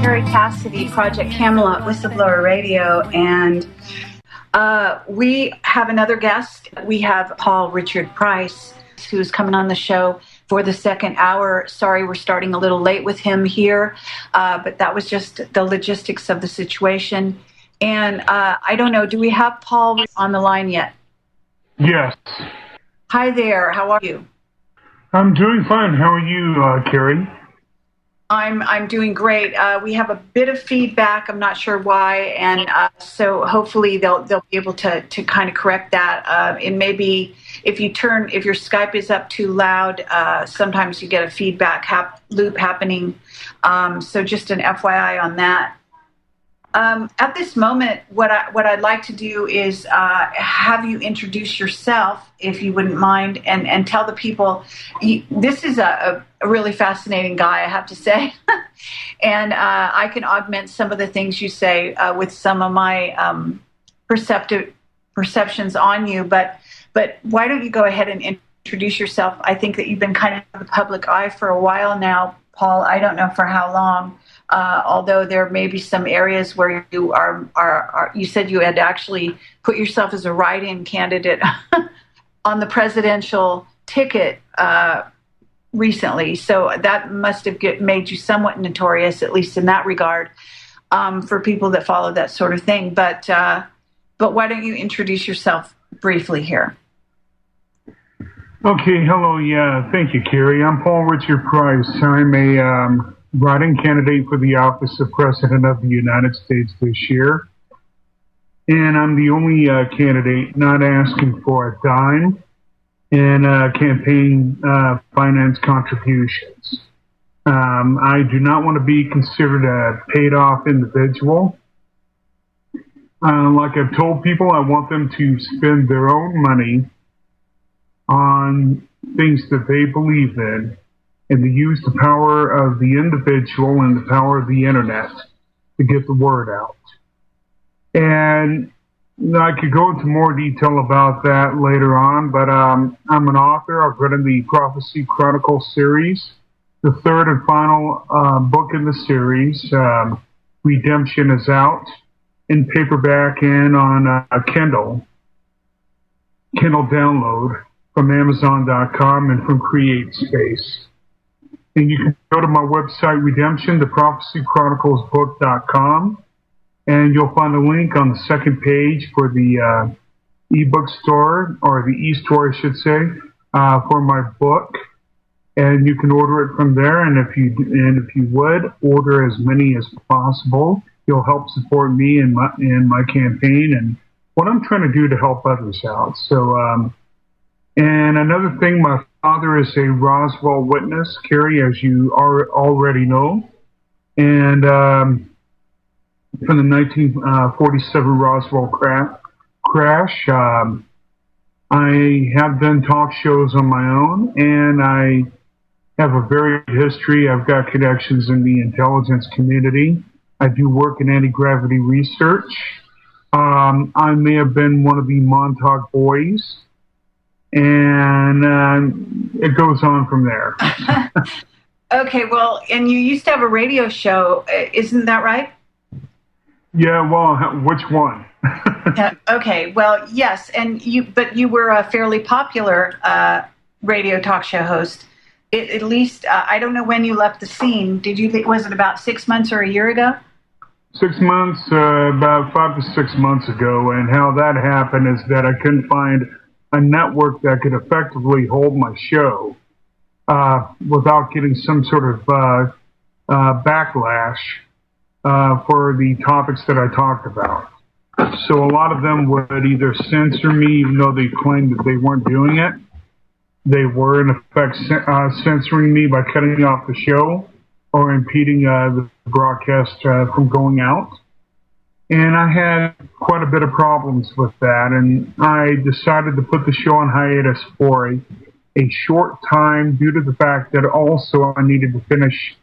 Terry Cassidy, Project Camelot, Whistleblower Radio, and we have another guest. We have Paul Richard Price, who's coming on the show for the second hour. Sorry, we're starting a little late with him here, but that was just the logistics of the situation. And I don't know, do we have Paul on the line yet? Yes. Hi there, how are you? I'm doing fine. How are you, Carrie? I'm doing great. We have a bit of feedback. I'm not sure why, and so hopefully they'll be able to kind of correct that. It may be if your Skype is up too loud, sometimes you get a feedback loop happening. So just an FYI on that. At this moment, what I'd like to do is have you introduce yourself, if you wouldn't mind, and tell the people. This is a really fascinating guy, I have to say, and I can augment some of the things you say with some of my perceptions on you. But why don't you go ahead and introduce yourself? I think that you've been kind of in the public eye for a while now, Paul. I don't know for how long. Although there may be some areas where you are, you said you had actually put yourself as a write-in candidate on the presidential ticket recently. So that must have made you somewhat notorious, at least in that regard, for people that follow that sort of thing. But why don't you introduce yourself briefly here? Okay, hello, yeah, thank you, Carrie. I'm Paul Richard Price. I'm a writing candidate for the office of President of the United States this year. And I'm the only candidate not asking for a dime in campaign finance contributions. I do not want to be considered a paid-off individual. Like I've told people, I want them to spend their own money on things that they believe in, and to use the power of the individual and the power of the internet to get the word out. And I could go into more detail about that later on, but I'm an author. I've written the Prophecy Chronicles series, the third and final book in the series. Redemption is out in paperback and on Kindle download from Amazon.com and from CreateSpace. And you can go to my website, Redemption, theprophecychroniclesbook.com, and you'll find a link on the second page for the ebook store, or the e-store, I should say, for my book. And you can order it from there. And if you would order as many as possible, you'll help support me in my campaign and what I'm trying to do to help others out. So, and another thing, my father is a Roswell witness, Carrie, as you already know. And from the 1947 Roswell crash, I have done talk shows on my own, and I have a varied history. I've got connections in the intelligence community. I do work in anti-gravity research. I may have been one of the Montauk Boys. And it goes on from there. Okay, well, and you used to have a radio show, isn't that right? Yeah, well, which one? Okay, well, yes, but you were a fairly popular radio talk show host. At least, I don't know when you left the scene. Was it about 6 months or a year ago? 6 months, about 5 to 6 months ago. And how that happened is that I couldn't find a network that could effectively hold my show without getting some sort of backlash for the topics that I talked about. So a lot of them would either censor me, even though they claimed that they weren't doing it. They were, in effect, censoring me by cutting off the show or impeding the broadcast from going out. And I had quite a bit of problems with that, and I decided to put the show on hiatus for a short time due to the fact that also I needed to finish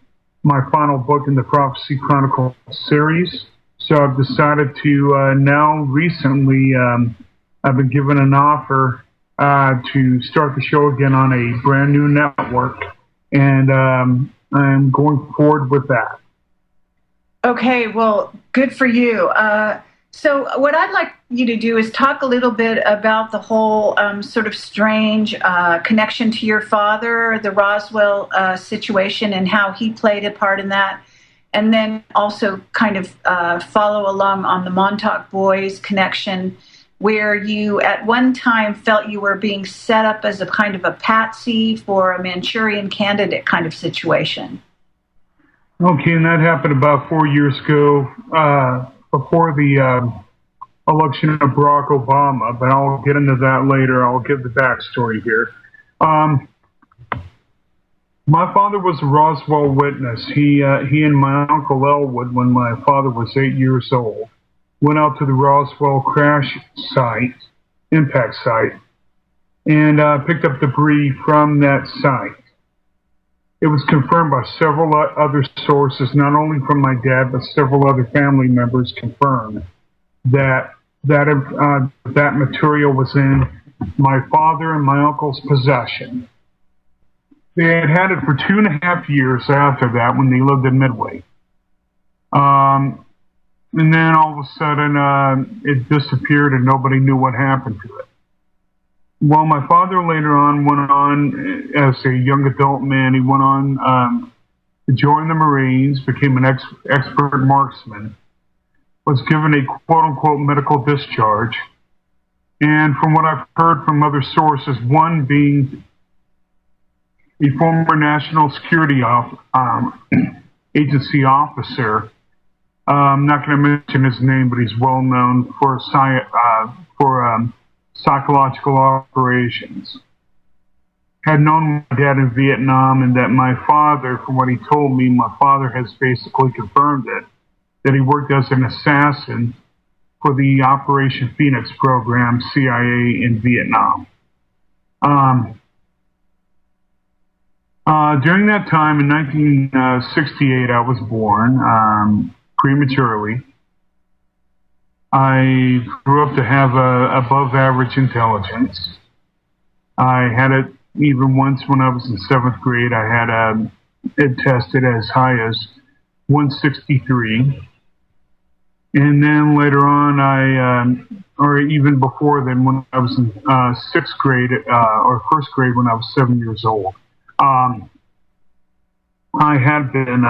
my final book in the Prophecy Chronicles series. So I've decided to now recently, I've been given an offer to start the show again on a brand new network, and I'm going forward with that. Okay, well, good for you. So, what I'd like you to do is talk a little bit about the whole sort of strange connection to your father, the Roswell situation, and how he played a part in that. And then also kind of follow along on the Montauk Boys connection, where you at one time felt you were being set up as a kind of a patsy for a Manchurian candidate kind of situation. Okay, and that happened about 4 years ago, before the election of Barack Obama, but I'll get into that later. I'll give the backstory here. Um, my father was a Roswell witness. He and my uncle Elwood, when my father was 8 years old, went out to the Roswell crash site, impact site, and picked up debris from that site. It was confirmed by several other sources, not only from my dad, but several other family members confirmed that that material was in my father and my uncle's possession. They had had it for 2.5 years after that when they lived in Midway. And then all of a sudden, it disappeared and nobody knew what happened to it. Well, my father later on went on, as a young adult man, he went on to join the Marines, became an expert marksman, was given a quote-unquote medical discharge. And from what I've heard from other sources, one being a former National Security Agency officer, I'm not going to mention his name, but he's well known for psychological operations, had known my dad in Vietnam, and that my father, from what he told me, my father has basically confirmed it, that he worked as an assassin for the Operation Phoenix program, CIA in Vietnam. During that time, in 1968, I was born prematurely. I grew up to have above average intelligence. I had it even once when I was in 7th grade. I had it tested as high as 163. And then later on, or even before then, when I was in 6th grade, or 1st grade when I was 7 years old, I had been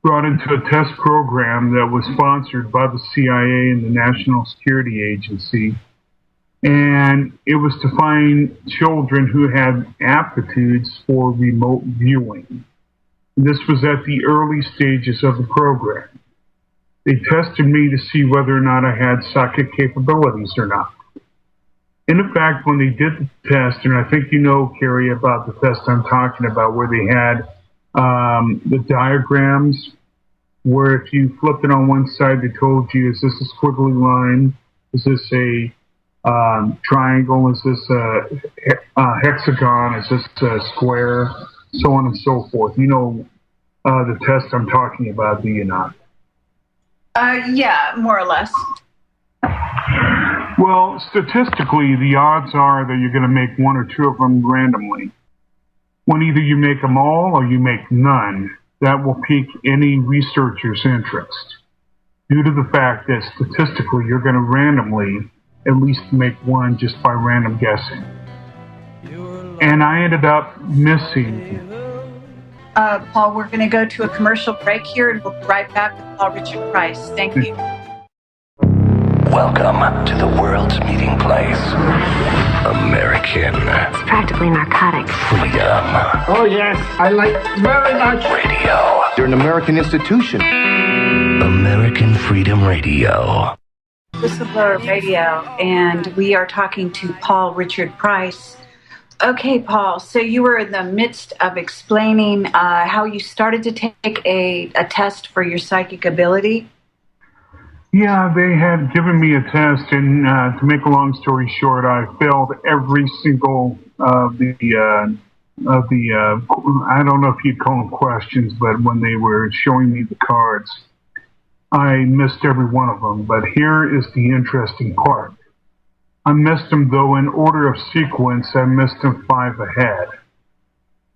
brought into a test program that was sponsored by the CIA and the National Security Agency. And it was to find children who had aptitudes for remote viewing. This was at the early stages of the program. They tested me to see whether or not I had psychic capabilities or not. And in fact, when they did the test, and I think you know, Carrie, about the test I'm talking about, where they had the diagrams, where if you flipped it on one side, they told you, is this a squiggly line? Is this a triangle? Is this a hexagon? Is this a square? So on and so forth. You know the test I'm talking about, do you not? Yeah, more or less. Well, statistically, the odds are that you're going to make one or two of them randomly. When either you make them all or you make none, that will pique any researcher's interest, due to the fact that statistically you're going to randomly at least make one just by random guessing. And I ended up missing. Paul, we're going to go to a commercial break here, and we'll be right back with Paul Richard Price. Thank you. Welcome to the world's meeting place. American. It's practically narcotic. Freedom. Oh, yes, I like very much. Radio. You're an American institution. American Freedom Radio. Whistleblower Radio, and we are talking to Paul Richard Price. Okay, Paul, so you were in the midst of explaining how you started to take a test for your psychic ability. Yeah, they had given me a test, and to make a long story short, I failed every single of the I don't know if you'd call them questions, but when they were showing me the cards, I missed every one of them. But here is the interesting part. I missed them, though, in order of sequence. I missed them 5 ahead.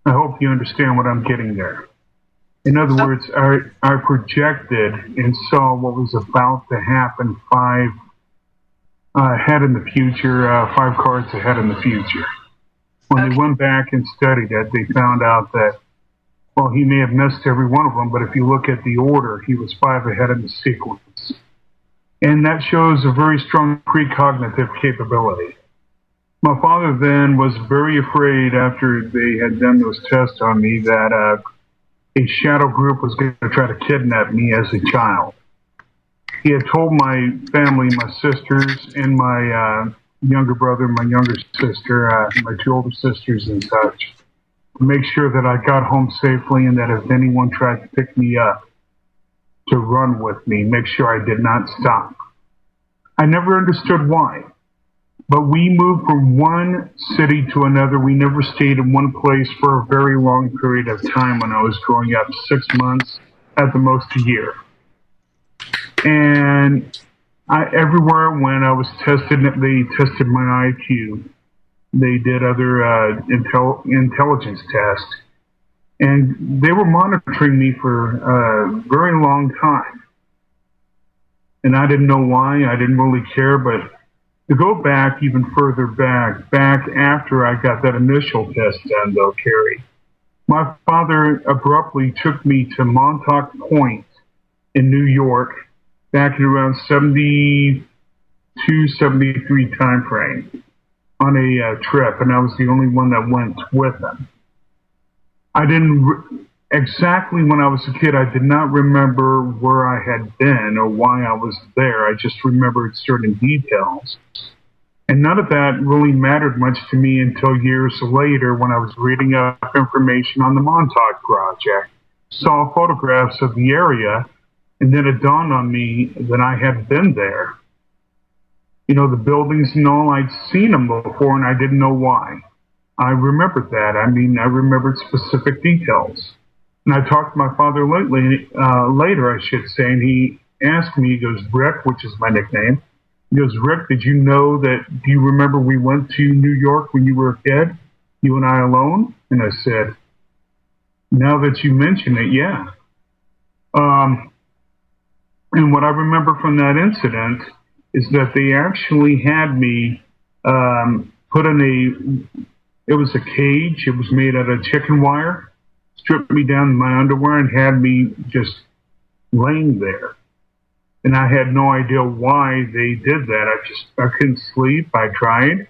I hope you understand what I'm getting there. In other words, I projected and saw what was about to happen ahead in the future, 5 cards ahead in the future. When they Okay. went back and studied it, they found out that, well, he may have missed every one of them, but if you look at the order, he was 5 ahead in the sequence. And that shows a very strong precognitive capability. My father then was very afraid after they had done those tests on me that a shadow group was going to try to kidnap me as a child. He had told my family, my sisters, and my younger brother, my younger sister, my 2 older sisters and such, to make sure that I got home safely and that if anyone tried to pick me up, to run with me, make sure I did not stop. I never understood why. But we moved from one city to another. We never stayed in one place for a very long period of time when I was growing up, 6 months, at the most a year. And everywhere I went, I was tested. They tested my IQ. They did other intelligence tests. And they were monitoring me for a very long time. And I didn't know why. I didn't really care, but to go back even further back after I got that initial test done, though, Carrie, my father abruptly took me to Montauk Point in New York back in around 72, 73 time frame on a trip, and I was the only one that went with him. I didn't exactly when I was a kid, I did not remember where I had been or why I was there. I just remembered certain details. And none of that really mattered much to me until years later when I was reading up information on the Montauk Project, saw photographs of the area, and then it dawned on me that I had been there. You know, the buildings and all, I'd seen them before and I didn't know why. I remembered that. I mean, I remembered specific details. And I talked to my father later, I should say, and he asked me, he goes, Rick, which is my nickname, he goes, Rick, do you remember we went to New York when you were a kid, you and I alone? And I said, now that you mention it, yeah. And what I remember from that incident is that they actually had me put in it was a cage, it was made out of chicken wire, stripped me down in my underwear and had me just laying there. And I had no idea why they did that. I couldn't sleep. I tried.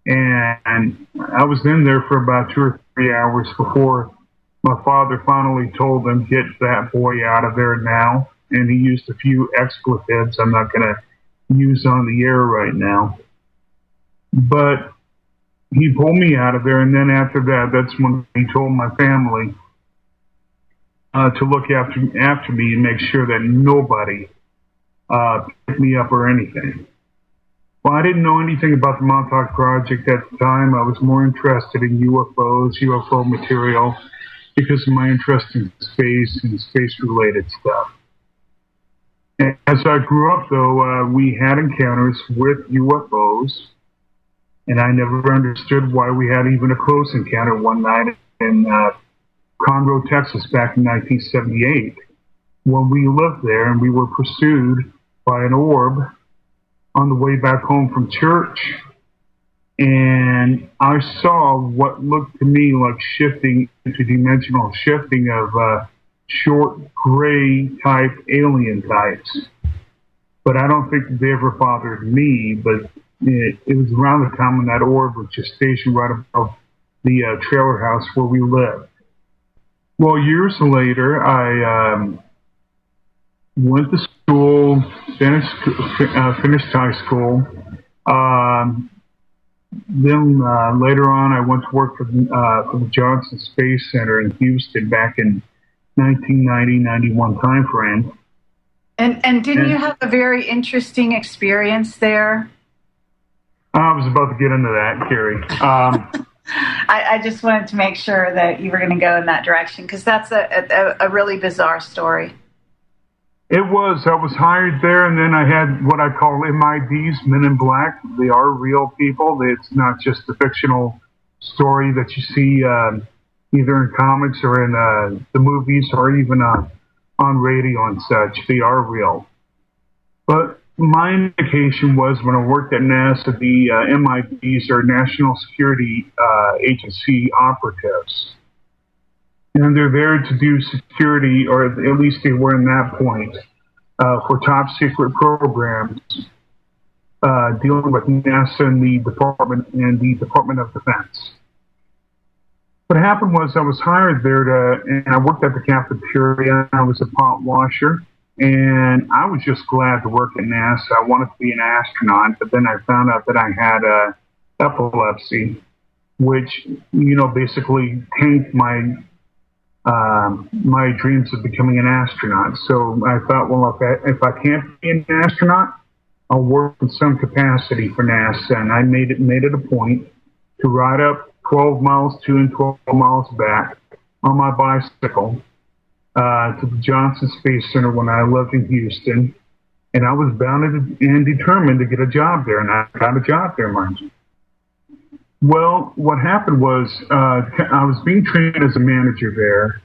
And I was in there for about 2 or 3 hours before my father finally told them, get that boy out of there now. And he used a few expletives I'm not going to use on the air right now. But he pulled me out of there, and then after that, that's when he told my family to look after me and make sure that nobody picked me up or anything. Well, I didn't know anything about the Montauk Project at the time. I was more interested in UFOs, UFO material, because of my interest in space and space-related stuff. And as I grew up, though, we had encounters with UFOs. And I never understood why we had even a close encounter one night in Conroe, Texas, back in 1978, when we lived there and we were pursued by an orb on the way back home from church. And I saw what looked to me like interdimensional shifting of short, gray type alien types. But I don't think they ever bothered me, but it was around the time when that orb was just stationed right above the trailer house where we lived. Well, years later, I went to school, finished high school. Then later on, I went to work for the Johnson Space Center in Houston back in 1990-91 time frame. And didn't you have a very interesting experience there? I was about to get into that, Carrie. I just wanted to make sure that you were going to go in that direction, because that's a really bizarre story. It was. I was hired there, and then I had what I call MIDs, Men in Black. They are real people. It's not just a fictional story that you see either in comics or in the movies or even on radio and such. They are real. But my indication was when I worked at NASA, the MIBs or National Security Agency operatives. And they're there to do security, or at least they were in that point, for top secret programs dealing with NASA and the Department of Defense. What happened was I was hired there and I worked at the cafeteria. I was a pot washer, and I was just glad to work at NASA. I wanted to be an astronaut, but then I found out that I had epilepsy, which basically tanked my dreams of becoming an astronaut. So I thought, well, if I can't be an astronaut, I'll work in some capacity for NASA. And I made it a point to ride up 12 miles to and 12 miles back on my bicycle to the Johnson Space Center when I lived in Houston. And I was bound and determined to get a job there, and I got a job there, mind you. Well, what happened was I was being trained as a manager there,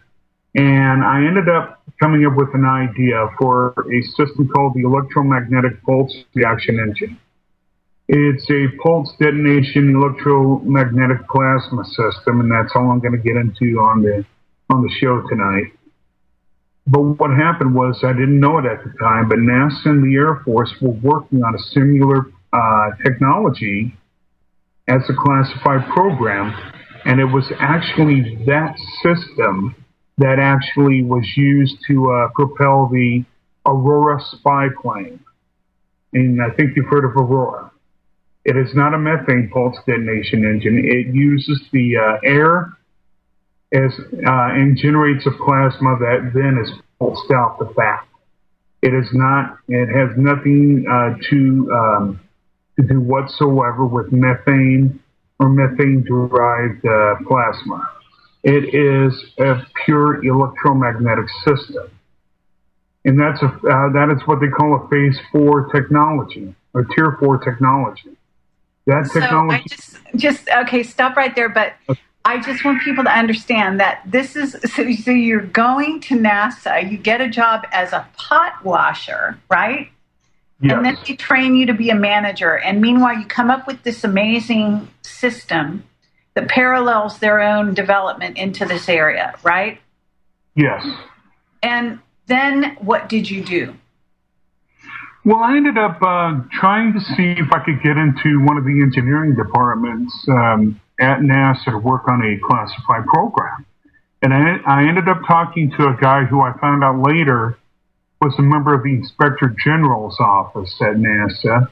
and I ended up coming up with an idea for a system called the electromagnetic pulse reaction engine. It's a pulse detonation electromagnetic plasma system, and that's all I'm going to get into on the show tonight. But what happened was I didn't know it at the time, but NASA and the Air Force were working on a similar technology as a classified program, and it was actually that system that actually was used to propel the Aurora spy plane. And I think you've heard of Aurora. It is not a methane pulse detonation engine. It uses the air and generates a plasma that then is pulsed out the fat. It is not. It has nothing to do whatsoever with methane or methane-derived plasma. It is a pure electromagnetic system, and that is what they call a Phase 4 technology or Tier 4 technology. That technology. So I just okay. Stop right there, but. I just want people to understand that this is, so you're going to NASA, you get a job as a pot washer, right? Yes. And then they train you to be a manager. And meanwhile, you come up with this amazing system that parallels their own development into this area, right? Yes. And then what did you do? Well, I ended up trying to see if I could get into one of the engineering departments at NASA to work on a classified program. And I ended up talking to a guy who I found out later was a member of the Inspector General's office at NASA.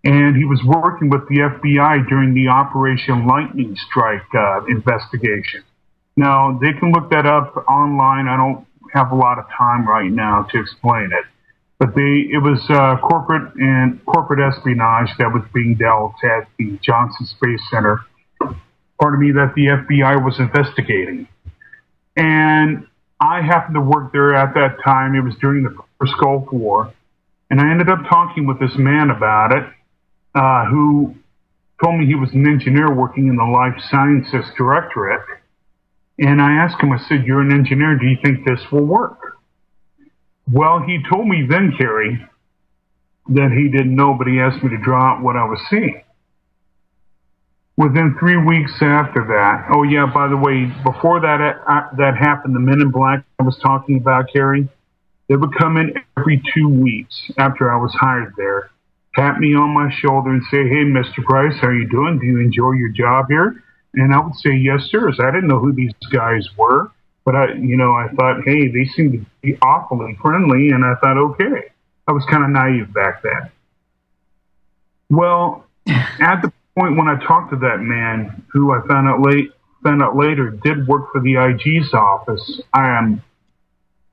And he was working with the FBI during the Operation Lightning Strike investigation. Now, they can look that up online. I don't have a lot of time right now to explain it. But it was corporate espionage that was being dealt at the Johnson Space Center. Pardon me, that the FBI was investigating. And I happened to work there at that time. It was during the first Gulf War. And I ended up talking with this man about it, who told me he was an engineer working in the Life Sciences Directorate. And I asked him, I said, "You're an engineer. Do you think this will work?" Well, he told me then, Kerry, that he didn't know, but he asked me to draw out what I was seeing. Within 3 weeks after that, oh yeah, by the way, before that happened, the Men in Black I was talking about, Kerry, they would come in every 2 weeks after I was hired there, tap me on my shoulder and say, "Hey, Mr. Price, how you doing? Do you enjoy your job here?" And I would say, "Yes, sir." I didn't know who these guys were. But I thought, hey, they seem to be awfully friendly, and I thought, okay. I was kind of naive back then. Well, at the point when I talked to that man, who I found out later did work for the IG's office,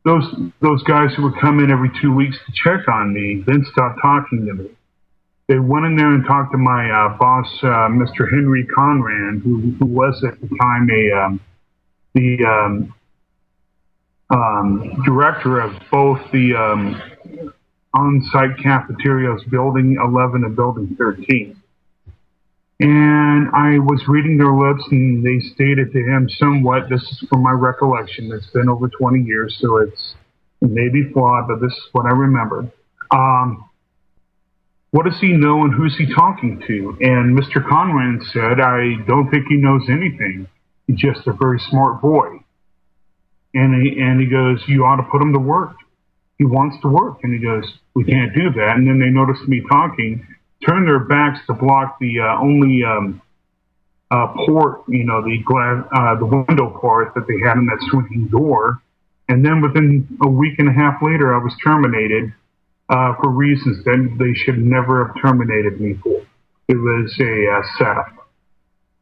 those guys who would come in every 2 weeks to check on me, then stopped talking to me. They went in there and talked to my boss, Mr. Henry Conran, who was at the time the director of both the on-site cafeterias, Building 11 and Building 13. And I was reading their lips, and they stated to him somewhat, this is from my recollection, it's been over 20 years, so it may be flawed, but this is what I remember. What does he know and who's he talking to? And Mr. Conran said, I don't think he knows anything. He's just a very smart boy. And he goes, you ought to put him to work. He wants to work. And he goes, we can't do that. And then they noticed me talking, turned their backs to block the only port, the window part that they had in that swinging door. And then within a week and a half later, I was terminated for reasons that they should never have terminated me for. It was a setup.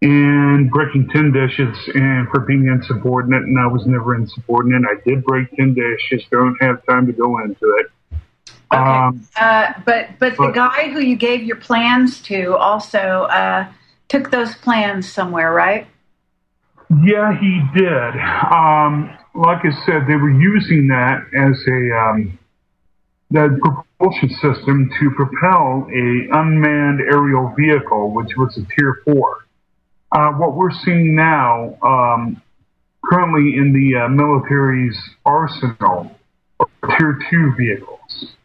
And breaking 10 dishes and for being insubordinate, and I was never insubordinate. I did break 10 dishes. Don't have time to go into it. Okay. But the guy who you gave your plans to also took those plans somewhere, right? Yeah, he did. Like I said, they were using that as that propulsion system to propel a unmanned aerial vehicle, which was a Tier 4. What we're seeing now, currently in the military's arsenal, are Tier 2 vehicles.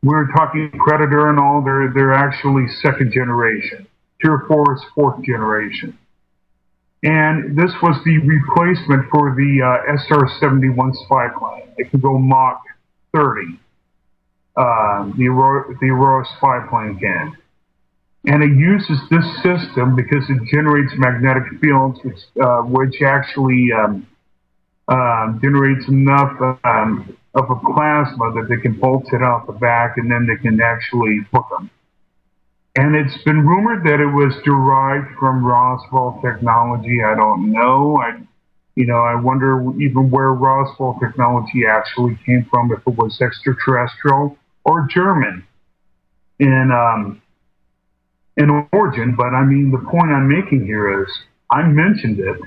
We're talking Predator and all, they're actually second generation. Tier 4 is fourth generation. And this was the replacement for the SR-71 spy plane. It can go Mach 30. The Aurora spy plane can. And it uses this system because it generates magnetic fields, which actually generates enough of a plasma that they can bolt it out the back, and then they can actually hook them. And it's been rumored that it was derived from Roswell technology. I don't know. I wonder even where Roswell technology actually came from, if it was extraterrestrial or German in origin. But I mean, the point I'm making here is, I mentioned it.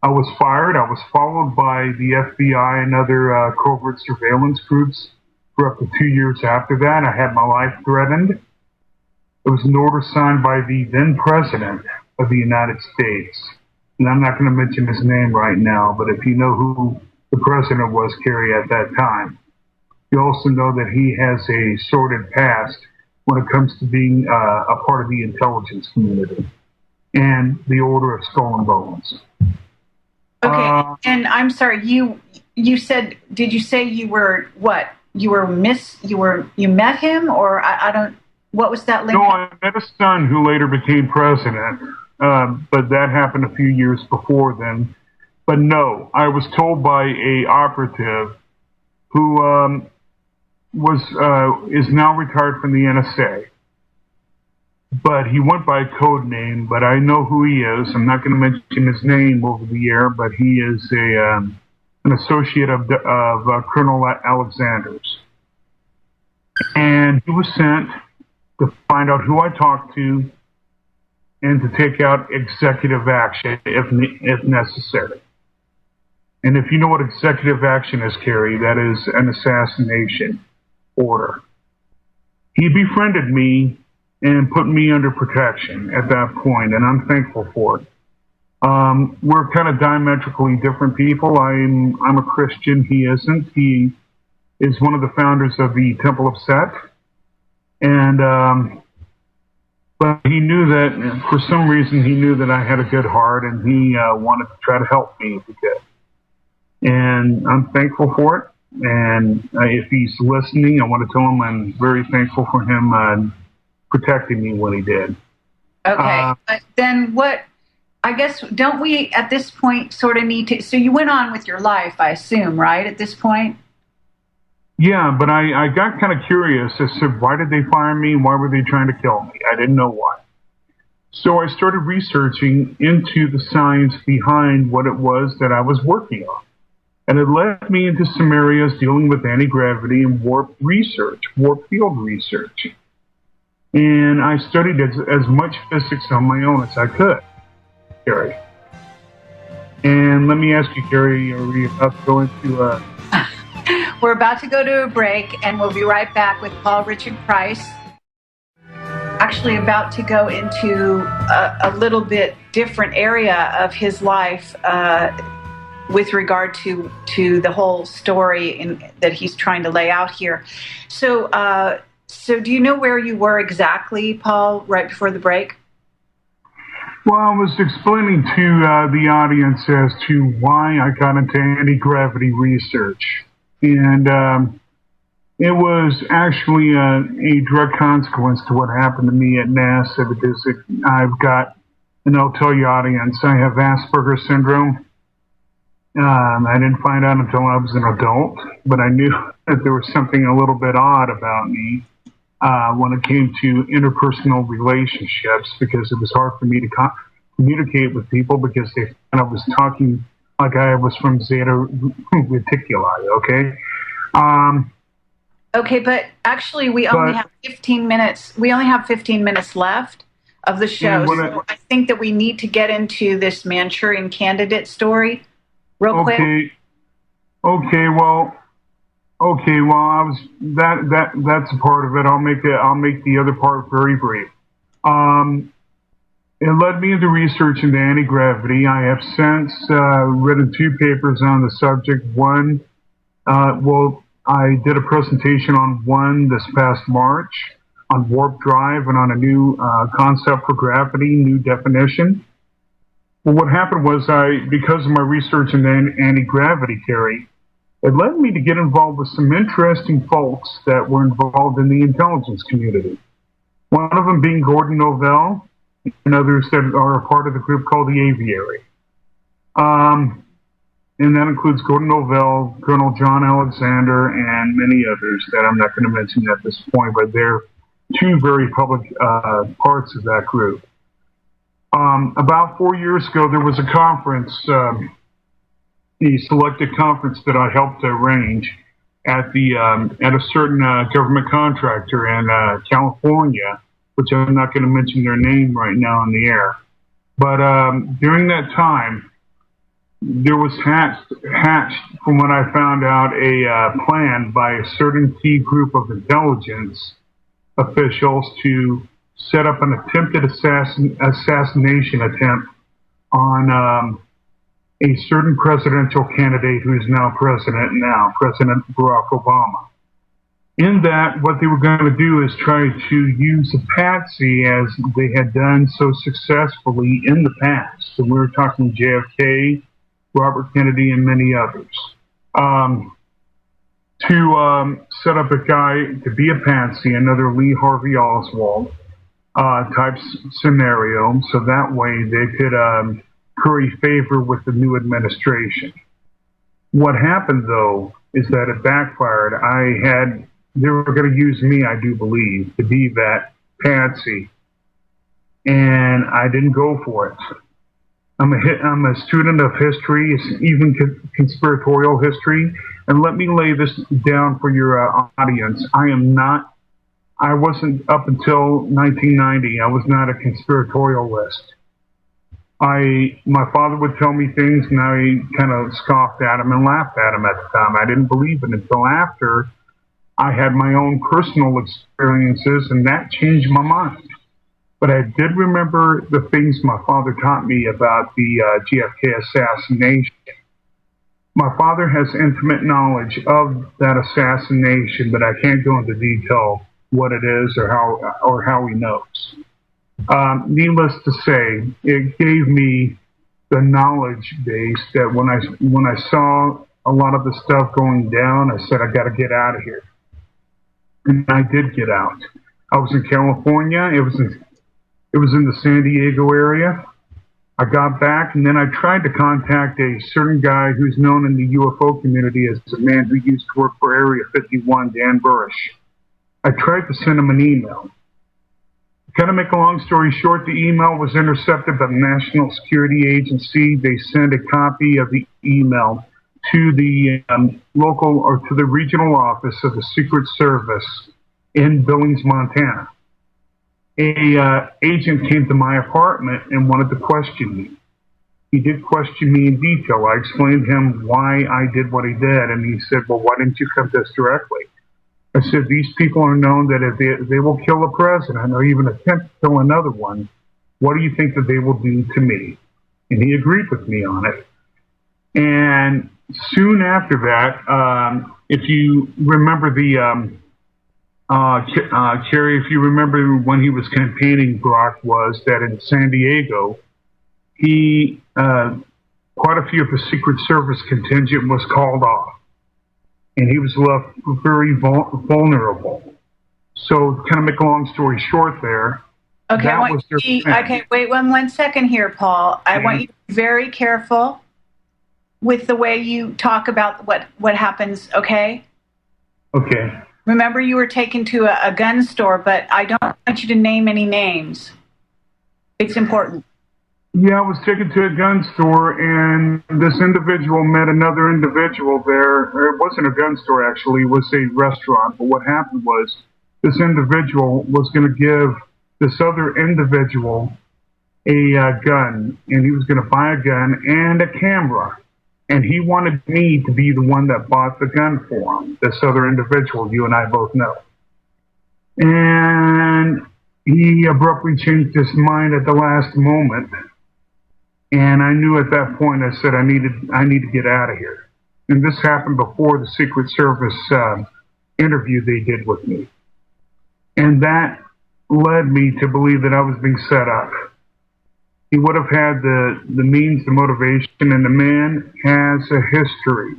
I was fired. I was followed by the FBI and other covert surveillance groups for up to 2 years after that. I had my life threatened. It was an order signed by the then President of the United States. And I'm not going to mention his name right now, but if you know who the President was, Kerry, at that time, you also know that he has a sordid past when it comes to being a part of the intelligence community and the Order of Skull and Bones. Okay, and I'm sorry, you said, did you say you were what? You met him, or I don't, what was that link? No, I met a son who later became president, but that happened a few years before then. But no, I was told by a operative who is now retired from the NSA. But he went by a code name, but I know who he is. I'm not going to mention his name over the air, but he is an associate of Colonel Alexander's. And he was sent to find out who I talked to and to take out executive action if necessary. And if you know what executive action is, Kerry, that is an assassination order. He befriended me and put me under protection at that point, and I'm thankful for it. We're kind of diametrically different people. I'm a Christian. He isn't. He is one of the founders of the Temple of Set, and but he knew that for some reason he knew that I had a good heart, and he wanted to try to help me if he could. And I'm thankful for it. And if he's listening, I want to tell him I'm very thankful for him protecting me when he did. Okay, but then what, I guess, don't we at this point sort of need to, so you went on with your life, I assume, right, at this point? Yeah, but I got kind of curious as to why did they fire me and why were they trying to kill me? I didn't know why. So I started researching into the science behind what it was that I was working on. And it led me into some areas dealing with anti-gravity and warp field research. And I studied as much physics on my own as I could, Kerry. And let me ask you, Kerry, are we about to go into... We're about to go to a break, and we'll be right back with Paul Richard Price. actually about to go into a little bit different area of his life with regard to the whole story that he's trying to lay out here. So, so do you know where you were exactly, Paul, right before the break? Well, I was explaining to the audience as to why I got into anti-gravity research. And it was actually a direct consequence to what happened to me at NASA because I've got, and I'll tell your audience, I have Asperger's syndrome. I didn't find out until I was an adult, but I knew that there was something a little bit odd about me when it came to interpersonal relationships, because it was hard for me to communicate with people because they thought I was talking like I was from Zeta Reticuli, okay? Okay, but actually we only have 15 minutes. We only have 15 minutes left of the show. So I think that we need to get into this Manchurian Candidate story real quick. Okay, well, I was that's a part of it. I'll make the other part very brief. It led me into research into anti-gravity. I have since written 2 papers on the subject. One, I did a presentation on one this past March on warp drive and on a new concept for gravity, new definition. Well, what happened was because of my research into anti-gravity theory, it led me to get involved with some interesting folks that were involved in the intelligence community. One of them being Gordon Novell, and others that are a part of the group called the Aviary. And that includes Gordon Novell, Colonel John Alexander, and many others that I'm not going to mention at this point, but they're 2 very public parts of that group. About 4 years ago, there was a conference, the selected conference that I helped arrange at a certain government contractor in California, which I'm not going to mention their name right now on the air. But during that time, there was hatched, from what I found out, a plan by a certain key group of intelligence officials to set up an attempted assassination attempt on a certain presidential candidate who is now President President Barack Obama. In that, what they were going to do is try to use a patsy, as they had done so successfully in the past. So we were talking JFK, Robert Kennedy, and many others, to set up a guy to be a patsy, another Lee Harvey Oswald type scenario, so that way they could curry favor with the new administration. What happened, though, is that it backfired. They were going to use me, I do believe, to be that patsy, and I didn't go for it. I'm a student of history, even conspiratorial history, and let me lay this down for your audience. I wasn't, up until 1990, I was not a conspiratorialist. My father would tell me things, and I kind of scoffed at him and laughed at him at the time. I didn't believe it until after I had my own personal experiences, and that changed my mind. But I did remember the things my father taught me about the JFK assassination. My father has intimate knowledge of that assassination, but I can't go into detail what it is or how he knows. Needless to say, it gave me the knowledge base that when I saw a lot of the stuff going down, I said, I got to get out of here. And I did get out. I was in California. It was in the San Diego area. I got back, and then I tried to contact a certain guy who's known in the UFO community as a man who used to work for Area 51, Dan Burrish. I tried to send him an email. To kind of make a long story short, the email was intercepted by the National Security Agency. They sent a copy of the email to the local or to the regional office of the Secret Service in Billings, Montana. A agent came to my apartment and wanted to question me. He did question me in detail. I explained to him why I did what he did, and he said, well, why didn't you come to us directly? I said, these people are known that if they will kill a president or even attempt to kill another one, what do you think that they will do to me? And he agreed with me on it. And soon after that, if you remember Kerry, if you remember when he was campaigning, Brock, was that in San Diego, he, quite a few of the Secret Service contingent was called off. And he was left very vulnerable. So, kind of make a long story short there. Okay, wait one second here, Paul. I want you to be very careful with the way you talk about what happens, okay? Okay. Remember, you were taken to a gun store, but I don't want you to name any names. It's important. Yeah, I was taken to a gun store, and this individual met another individual there. It wasn't a gun store, actually. It was a restaurant. But what happened was this individual was going to give this other individual a gun, and he was going to buy a gun and a camera. And he wanted me to be the one that bought the gun for him, this other individual you and I both know. And he abruptly changed his mind at the last moment. And I knew at that point, I said, I need to get out of here. And this happened before the Secret Service interview they did with me. And that led me to believe that I was being set up. He would have had the means, the motivation, and the man has a history.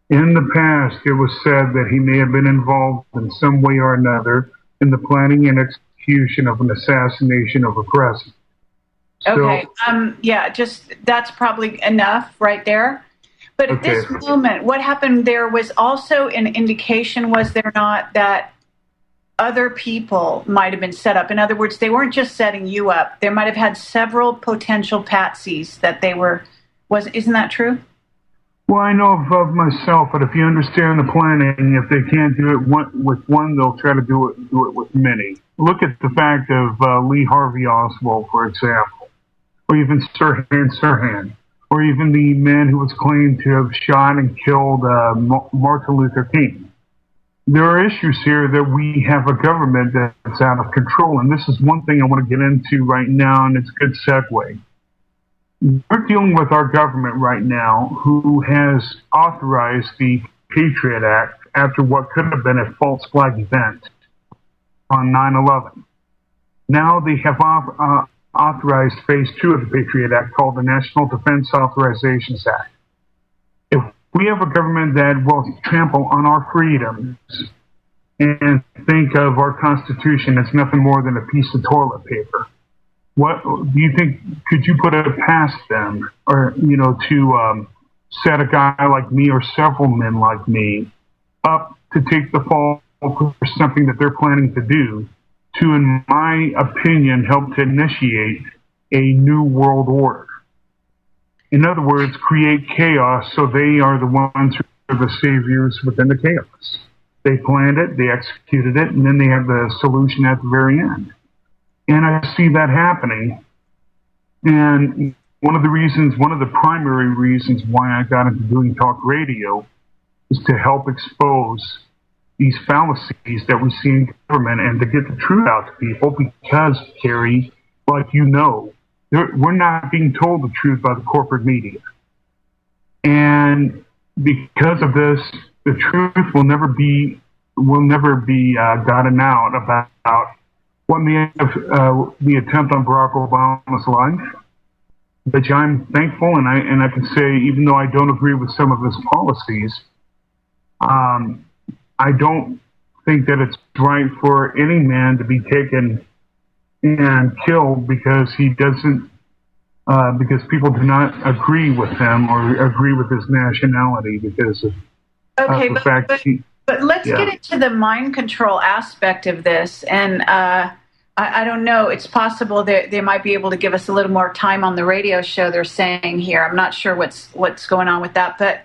In the past, it was said that he may have been involved in some way or another in the planning and execution of an assassination of a president. Okay, that's probably enough right there. But at this moment, what happened there was also an indication, was there not, that other people might have been set up? In other words, they weren't just setting you up. They might have had several potential patsies that they were, isn't that true? Well, I know of myself, but if you understand the planning, if they can't do it with one, they'll try to do it with many. Look at the fact of Lee Harvey Oswald, for example, or even Sirhan, or even the man who was claimed to have shot and killed Martin Luther King. There are issues here that we have a government that's out of control, and this is one thing I want to get into right now, and it's a good segue. We're dealing with our government right now who has authorized the Patriot Act after what could have been a false flag event on 9/11. Now they have authorized phase 2 of the Patriot Act, called the National Defense Authorizations Act. If we have a government that will trample on our freedoms and think of our Constitution as nothing more than a piece of toilet paper, what do you think? Could you put it past them, or to set a guy like me or several men like me up to take the fall for something that they're planning to do, to, in my opinion, help to initiate a new world order? In other words, create chaos, so they are the ones who are the saviors within the chaos. They planned it, they executed it, and then they have the solution at the very end. And I see that happening. And one of the primary reasons why I got into doing talk radio is to help expose these fallacies that we see in government and to get the truth out to people, because, Carrie, like you know, we're not being told the truth by the corporate media. And because of this, the truth will never be gotten out about what may have the attempt on Barack Obama's life, which I'm thankful, and I can say, even though I don't agree with some of his policies, I don't think that it's right for any man to be taken and killed because he doesn't, because people do not agree with him or agree with his nationality because of the fact that he. But let's get into the mind control aspect of this. And I don't know, it's possible that they might be able to give us a little more time on the radio show, they're saying here. I'm not sure what's going on with that. But,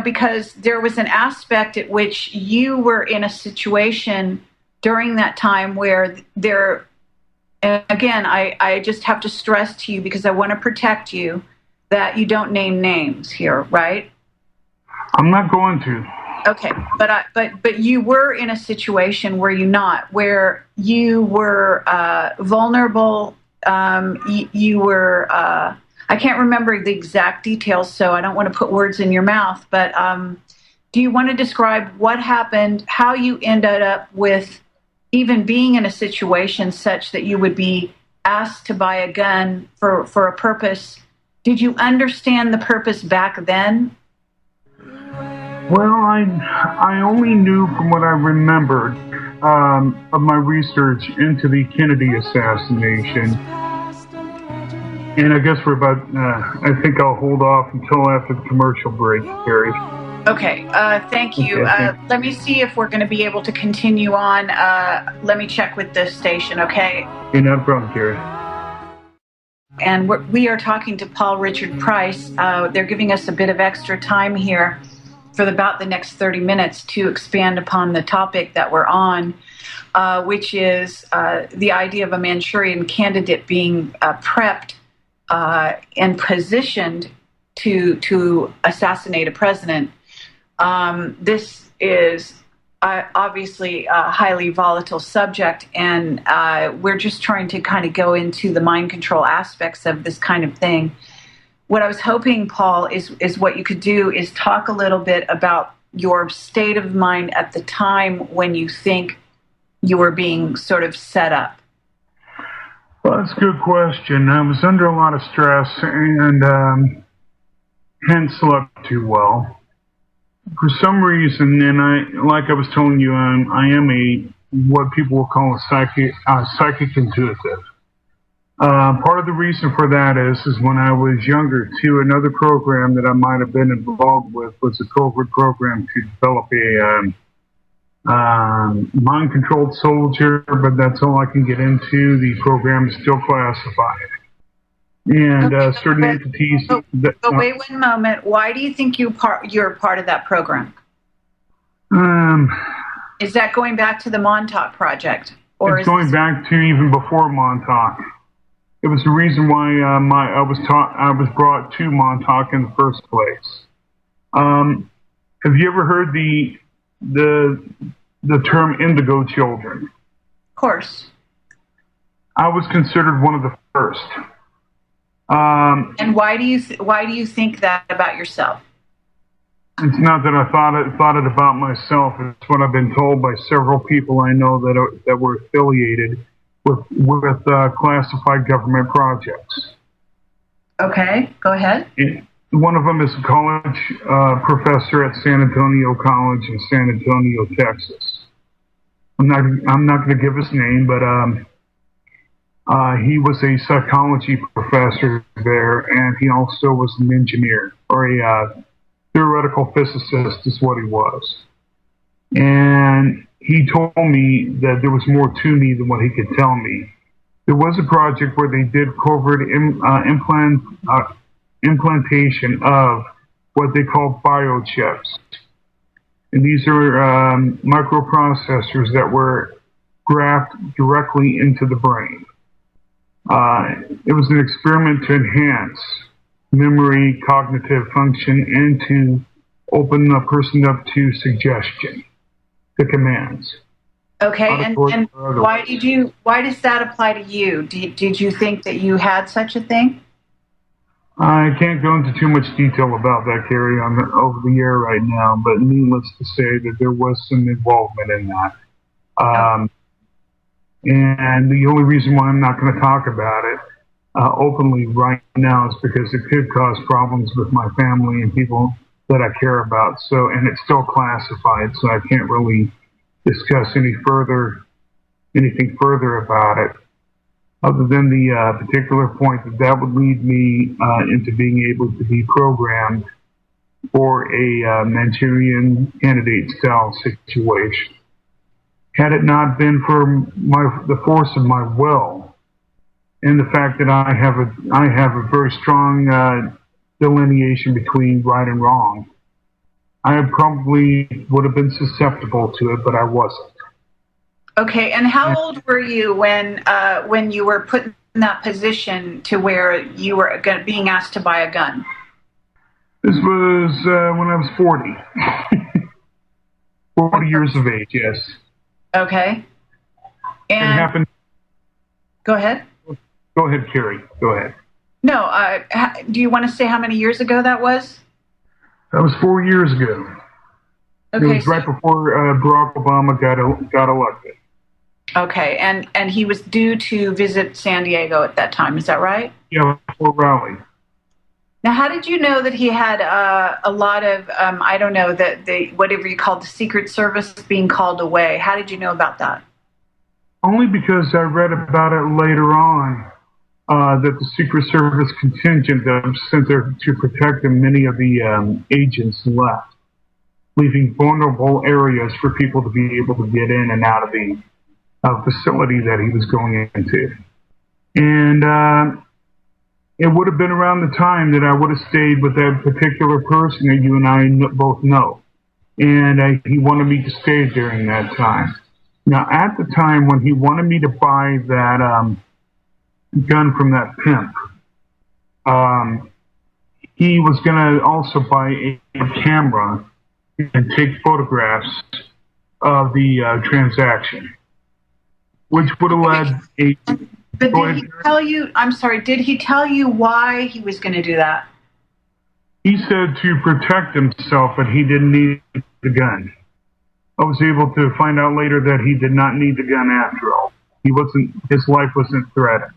because there was an aspect at which you were in a situation during that time where and again, I just have to stress to you, because I want to protect you, that you don't name names here, right? I'm not going to. Okay, but you were in a situation, were you not, where you were vulnerable? You were. I can't remember the exact details, so I don't want to put words in your mouth. But do you want to describe what happened, how you ended up with even being in a situation such that you would be asked to buy a gun for a purpose? Did you understand the purpose back then? Well, I only knew from what I remembered of my research into the Kennedy assassination. And I guess we're about, I think I'll hold off until after the commercial break, Gary. Okay, thank you. Let me see if we're going to be able to continue on. Let me check with the station, okay? Yeah, no problem, Gary. And we are talking to Paul Richard Price. They're giving us a bit of extra time here for about the next 30 minutes to expand upon the topic that we're on, which is the idea of a Manchurian candidate being prepped and positioned to assassinate a president. This is obviously a highly volatile subject, and we're just trying to kind of go into the mind control aspects of this kind of thing. What I was hoping, Paul, is what you could do is talk a little bit about your state of mind at the time when you think you were being sort of set up. Well, that's a good question. I was under a lot of stress and hadn't slept too well. For some reason, and like I was telling you, I am what people will call a psychic intuitive. Part of the reason for that is when I was younger, too, another program that I might have been involved with was a covert program to develop a mind-controlled soldier, but that's all I can get into. The program is still classified. And certain entities... But wait one moment. Why do you think you're part of that program? Is that going back to the Montauk Project? Or it's going back to even before Montauk. It was the reason why I was brought to Montauk in the first place. Have you ever heard the term indigo children? Of course. I was considered one of the first. And why do you think that about yourself? It's not that I thought it about myself. It's what I've been told by several people I know that were affiliated with classified government projects. Okay, go ahead. One of them is a college professor at San Antonio College in San Antonio, Texas. I'm not going to give his name, but he was a psychology professor there, and he also was an engineer, or a theoretical physicist is what he was. And he told me that there was more to me than what he could tell me. There was a project where they did covert implantation of what they call biochips. And these are microprocessors that were grafted directly into the brain. It was an experiment to enhance memory, cognitive function, and to open a person up to suggestion, to commands. Okay, and why does that apply to you? Did you think that you had such a thing? I can't go into too much detail about that, Carrie, over the air right now, but needless to say that there was some involvement in that. And the only reason why I'm not going to talk about it openly right now is because it could cause problems with my family and people that I care about. So, and it's still classified, so I can't really discuss anything further about it, other than the particular point that would lead me into being able to be programmed for a Manchurian candidate style situation. Had it not been for the force of my will and the fact that I have a very strong delineation between right and wrong, I probably would have been susceptible to it, but I wasn't. Okay, and how old were you when you were put in that position to where you were being asked to buy a gun? This was when I was 40. 40 years of age, yes. Okay. It And happened. go ahead. Go ahead, Carrie. Go ahead. No, do you want to say how many years ago that was? That was 4 years ago. It Okay. was right before Barack Obama got elected. Okay, and he was due to visit San Diego at that time. Is that right? Yeah, before Raleigh. Now, how did you know that he had a lot of I don't know the whatever you call the Secret Service being called away? How did you know about that? Only because I read about it later on that the Secret Service contingent that was sent there to protect him, many of the agents left, leaving vulnerable areas for people to be able to get in and out of the facility that he was going into. And it would have been around the time that I would have stayed with that particular person that you and I both know. And he wanted me to stay during that time. Now, at the time when he wanted me to buy that gun from that pimp, he was going to also buy a camera and take photographs of the transaction, which would have led a... But did he tell you, I'm sorry, did he tell you why he was going to do that? He said to protect himself, but he didn't need the gun. I was able to find out later that he did not need the gun after all. His life wasn't threatened.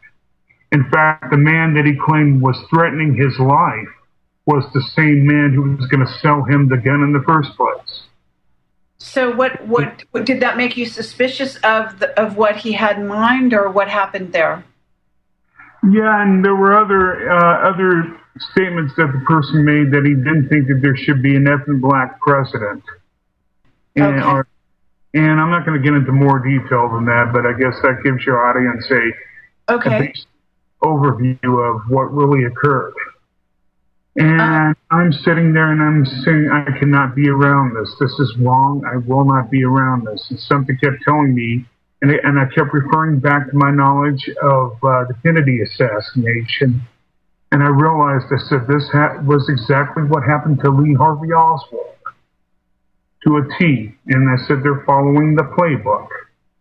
In fact, the man that he claimed was threatening his life was the same man who was going to sell him the gun in the first place. So what did that make you suspicious of what he had in mind, or what happened there? Yeah, and there were other statements that the person made that he didn't think that there should be an ethnic black president. And, Okay. And I'm not going to get into more detail than that, but I guess that gives your audience a basic overview of what really occurred. And I'm sitting there and I'm saying, I cannot be around this. This is wrong. I will not be around this. And something kept telling me, and I kept referring back to my knowledge of the Kennedy assassination. And I realized, I said, this was exactly what happened to Lee Harvey Oswald, to a T. And I said, they're following the playbook.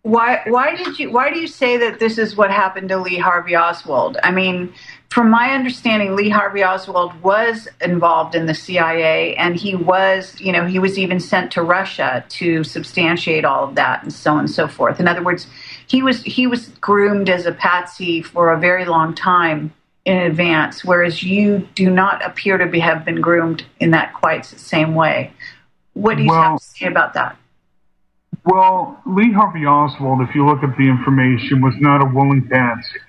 Why do you say that this is what happened to Lee Harvey Oswald? I mean, from my understanding, Lee Harvey Oswald was involved in the CIA, and he was even sent to Russia to substantiate all of that, and so on and so forth. In other words, he was groomed as a patsy for a very long time in advance, whereas you do not appear to have been groomed in that quite the same way. What do you have to say about that? Well, Lee Harvey Oswald, if you look at the information, was not a willing patsy.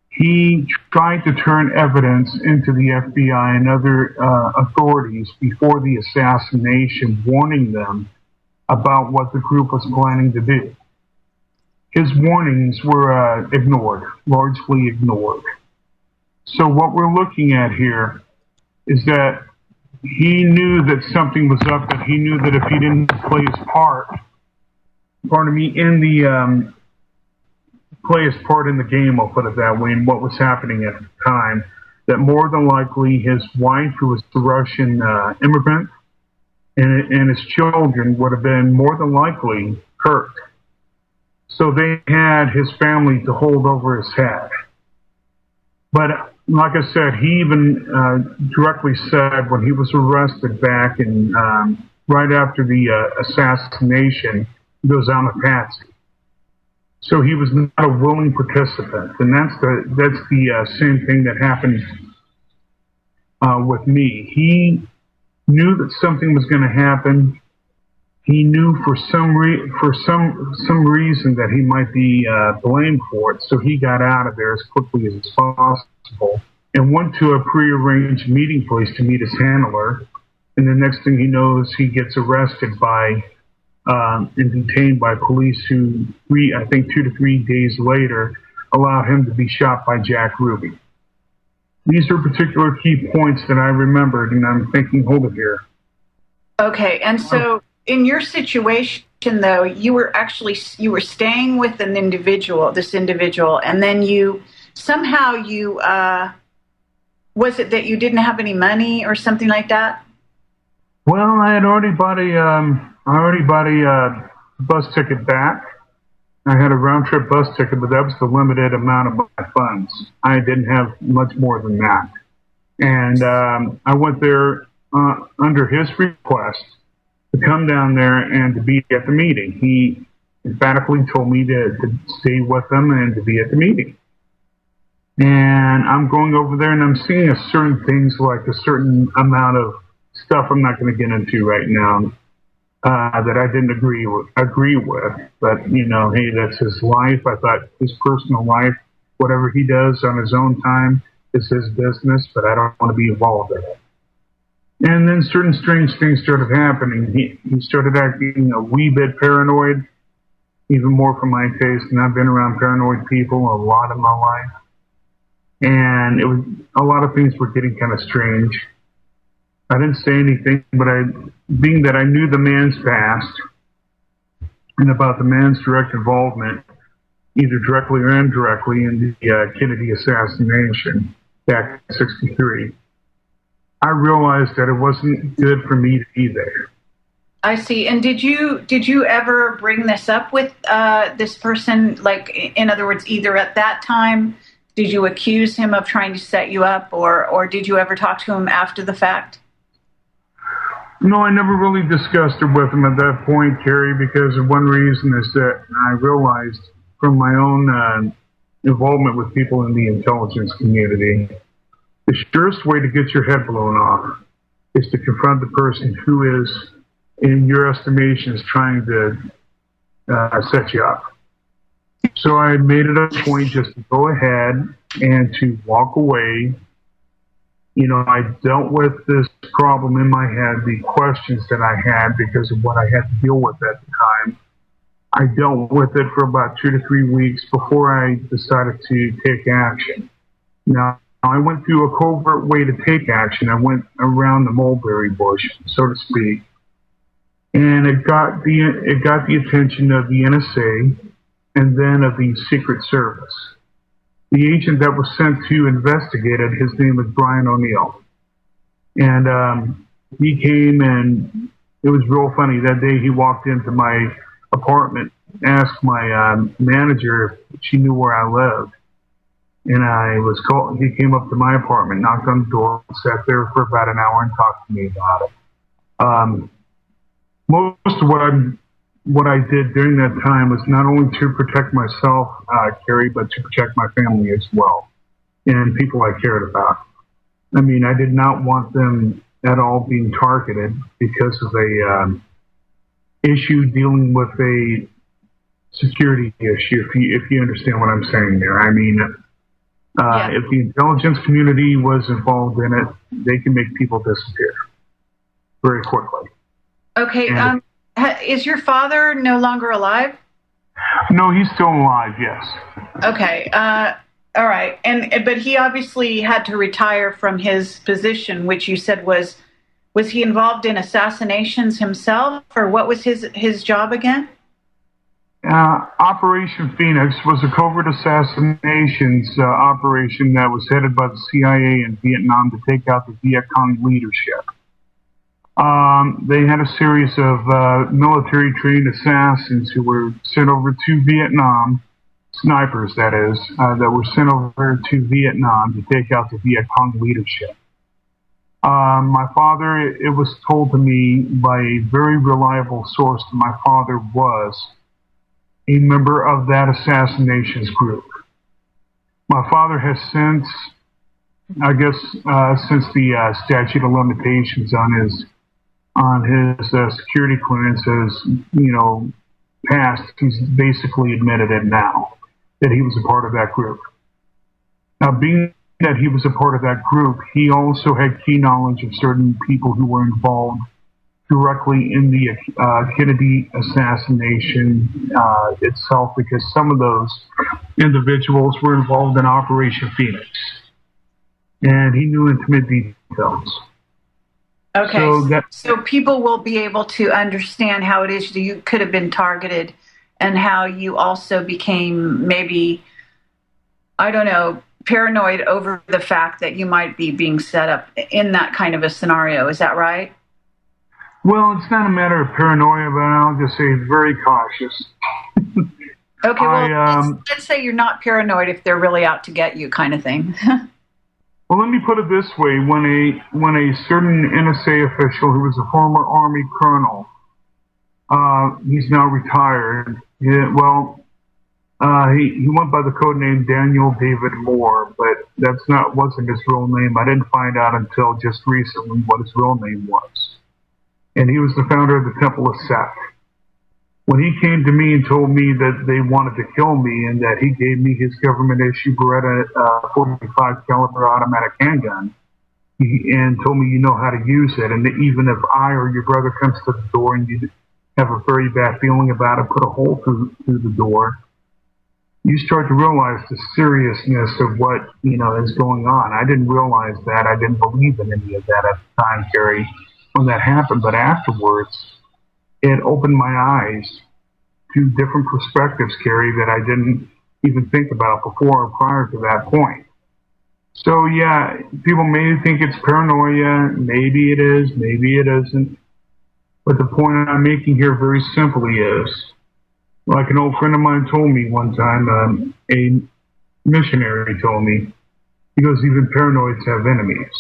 He tried to turn evidence into the FBI and other authorities before the assassination, warning them about what the group was planning to do. His warnings were ignored, largely ignored. So what we're looking at here is that he knew that something was up, that he knew that if he didn't play his part, in the play his part in the game, I'll put it that way, and what was happening at the time, that more than likely his wife, who was the Russian immigrant, and his children would have been more than likely hurt. So they had his family to hold over his head. But like I said, he even directly said when he was arrested back in right after the assassination, he goes, "I'm a patsy." So he was not a willing participant, and that's the same thing that happened with me. He knew that something was going to happen. He knew for some reason that he might be blamed for it, so he got out of there as quickly as possible and went to a prearranged meeting place to meet his handler. And the next thing he knows, he gets arrested by and detained by police who, I think 2 to 3 days later, allowed him to be shot by Jack Ruby. These are particular key points that I remembered, and I'm thinking, hold it here. Okay, and so in your situation, though, you were staying with this individual, and then was it that you didn't have any money or something like that? Well, I had already bought I already bought a bus ticket back. I had a round trip bus ticket, but that was the limited amount of my funds. I didn't have much more than that. And I went there under his request to come down there and to be at the meeting. He emphatically told me to stay with them and to be at the meeting. And I'm going over there and I'm seeing certain things, like a certain amount of stuff I'm not going to get into right now, that I didn't agree with. But, you know, hey, that's his life. I thought his personal life, whatever he does on his own time, is his business, but I don't want to be involved in it. And then certain strange things started happening. He started acting a wee bit paranoid, even more for my taste, and I've been around paranoid people a lot in my life. And it was, a lot of things were getting kind of strange. I didn't say anything, but being that I knew the man's past and about the man's direct involvement, either directly or indirectly, in the Kennedy assassination back in '63, I realized that it wasn't good for me to be there. I see. And did you ever bring this up with this person? Like, in other words, either at that time, did you accuse him of trying to set you up, or did you ever talk to him after the fact? No, I never really discussed it with him at that point, Carrie, because one reason is that I realized from my own involvement with people in the intelligence community, the surest way to get your head blown off is to confront the person who is, in your estimation, is trying to set you up. So I made it a point just to go ahead and to walk away. You know, I dealt with this problem in my head, the questions that I had because of what I had to deal with at the time. I dealt with it for about 2 to 3 weeks before I decided to take action. Now, I went through a covert way to take action. I went around the mulberry bush, so to speak, and it got the attention of the NSA and then of the Secret Service. The agent that was sent to investigate it, his name was Brian O'Neill. And he came, and it was real funny. That day he walked into my apartment, asked my manager if she knew where I lived. And I was called. He came up to my apartment, knocked on the door, sat there for about an hour and talked to me about it. Most of what I did during that time was not only to protect myself, Carrie, but to protect my family as well and people I cared about. I mean, I did not want them at all being targeted because of a issue dealing with a security issue, if you understand what I'm saying there. I mean, if the intelligence community was involved in it, they can make people disappear very quickly. Okay. Is your father no longer alive? No, he's still alive, yes. Okay. All right. But he obviously had to retire from his position, which you said was he involved in assassinations himself, or what was his job again? Operation Phoenix was a covert assassinations operation that was headed by the CIA in Vietnam to take out the Viet Cong leadership. They had a series of military trained assassins who were sent over to Vietnam, snipers that is, that were sent over to Vietnam to take out the Viet Cong leadership. My father, it was told to me by a very reliable source that my father was a member of that assassinations group. My father has since, I guess, since the statute of limitations on his security clearance has, passed, he's basically admitted it now, that he was a part of that group. Now, being that he was a part of that group, he also had key knowledge of certain people who were involved directly in the Kennedy assassination itself, because some of those individuals were involved in Operation Phoenix. And he knew intimate details. Okay, so people will be able to understand how it is that you could have been targeted and how you also became maybe, I don't know, paranoid over the fact that you might be being set up in that kind of a scenario. Is that right? Well, it's not a matter of paranoia, but I'll just say very cautious. Okay, well, I, let's say you're not paranoid if they're really out to get you, kind of thing. Well, let me put it this way: when a certain NSA official who was a former Army colonel, he's now retired. He went by the code name Daniel David Moore, but wasn't his real name. I didn't find out until just recently what his real name was. And he was the founder of the Temple of Seth. When he came to me and told me that they wanted to kill me and that he gave me his government-issued Beretta 45 caliber automatic handgun and told me you know how to use it, and that even if I or your brother comes to the door and you have a very bad feeling about it, put a hole through the door, you start to realize the seriousness of what is going on. I didn't realize that. I didn't believe in any of that at the time, Carrie, when that happened. But afterwards, it opened my eyes to different perspectives, Carrie, that I didn't even think about before or prior to that point. So, yeah, people may think it's paranoia. Maybe it is. Maybe it isn't. But the point I'm making here very simply is, like an old friend of mine told me one time, a missionary told me, he goes, even paranoids have enemies.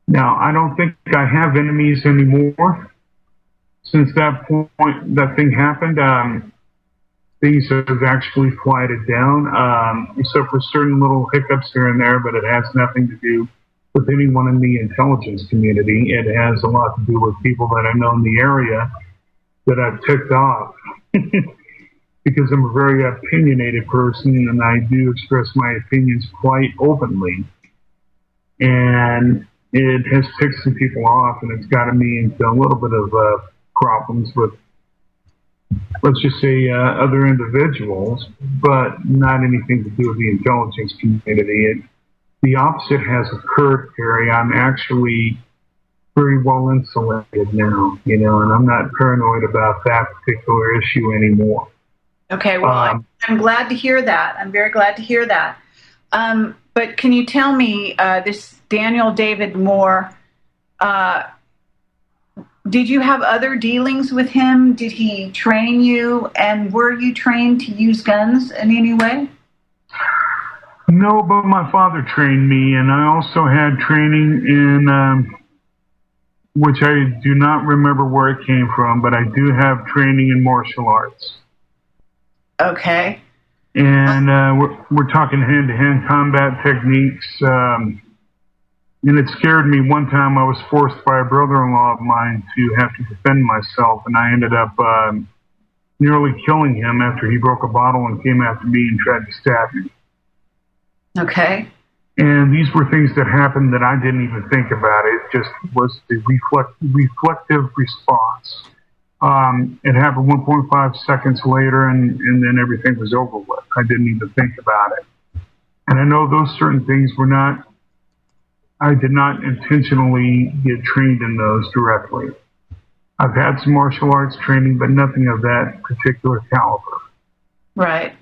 Now, I don't think I have enemies anymore. Since that point, that thing happened, things have actually quieted down, except for certain little hiccups here and there, but it has nothing to do with anyone in the intelligence community. It has a lot to do with people that I know in the area that I've ticked off. Because I'm a very opinionated person and I do express my opinions quite openly. And it has ticked some people off, and it's gotten me into a little bit of problems with, let's just say, other individuals, but not anything to do with the intelligence community. The opposite has occurred, Carrie. I'm actually very well insulated now, and I'm not paranoid about that particular issue anymore. Okay, well, I'm glad to hear that. I'm very glad to hear that. But can you tell me, this Daniel David Moore, did you have other dealings with him? Did he train you? And were you trained to use guns in any way? No, but my father trained me, and I also had training in, which I do not remember where it came from, but I do have training in martial arts. Okay. And we're talking hand-to-hand combat techniques. And it scared me. One time I was forced by a brother-in-law of mine to have to defend myself, and I ended up nearly killing him after he broke a bottle and came after me and tried to stab me. Okay. And these were things that happened that I didn't even think about. It just was the reflective response. It happened 1.5 seconds later, and then everything was over with. I didn't even think about it. And I know those certain things I did not intentionally get trained in those directly. I've had some martial arts training, but nothing of that particular caliber. Right.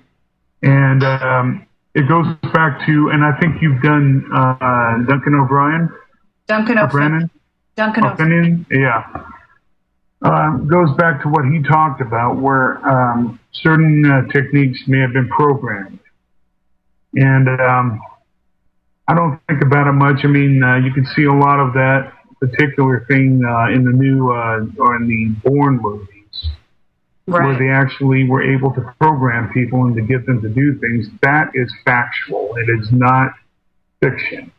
And it goes back to, and I think you've done Duncan O'Brien? Duncan O'Brien. Duncan O'Brien, yeah. Goes back to what he talked about, where certain techniques may have been programmed. And I don't think about it much. I mean, you can see a lot of that particular thing in the new, or in the Bourne movies, right, where they actually were able to program people and to get them to do things. That is factual. It is not fiction.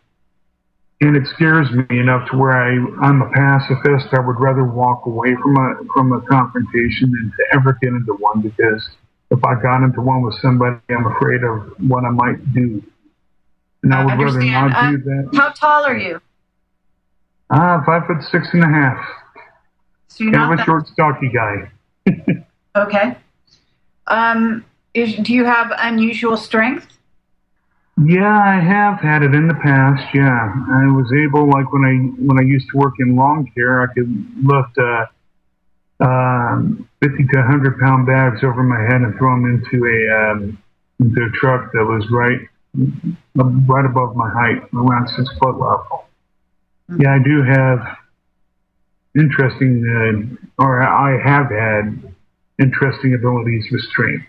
And it scares me enough to where I'm a pacifist. I would rather walk away from a confrontation than to ever get into one, because if I got into one with somebody, I'm afraid of what I might do. And I would rather not do that. How tall are you? 5'6.5". So you're kind not of a short, stocky guy. Okay. Do you have unusual strength? Yeah, I have had it in the past. Yeah, I was able, like when I used to work in lawn care, I could lift 50 to 100 pound bags over my head and throw them into a truck that was right above my height, around 6 foot level. Mm-hmm. Yeah, I do have interesting, or I have had interesting abilities with strength.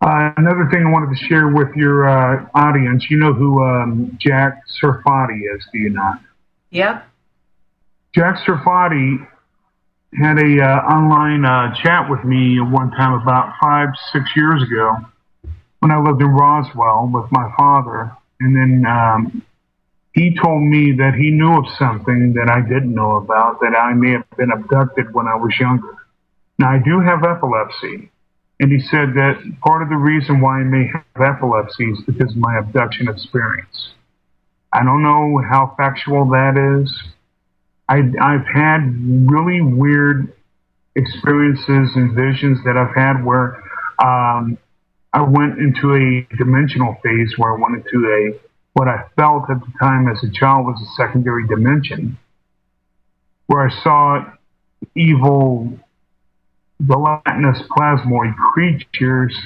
Another thing I wanted to share with your audience, you know who Jack Serfati is, do you not? Yep. Jack Serfati had a online chat with me one time about 5-6 years ago when I lived in Roswell with my father. And then he told me that he knew of something that I didn't know about, that I may have been abducted when I was younger. Now, I do have epilepsy. And he said that part of the reason why I may have epilepsy is because of my abduction experience. I don't know how factual that is. I've had really weird experiences and visions that I've had where I went into a dimensional phase where I went into what I felt at the time as a child was a secondary dimension, where I saw evil gelatinous plasmoid creatures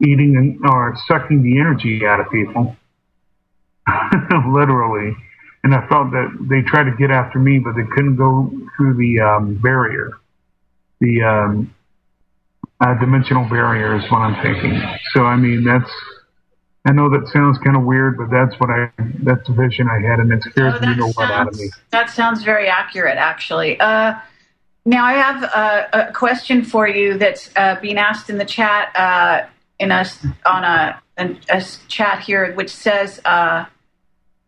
eating or sucking the energy out of people, literally. And I felt that they tried to get after me, but they couldn't go through the barrier. The dimensional barrier is what I'm thinking. So, I mean, I know that sounds kind of weird, but that's the vision I had, and it scares me the what out of me. That sounds very accurate, actually. Now, I have a question for you that's being asked in the chat on a chat here, which says,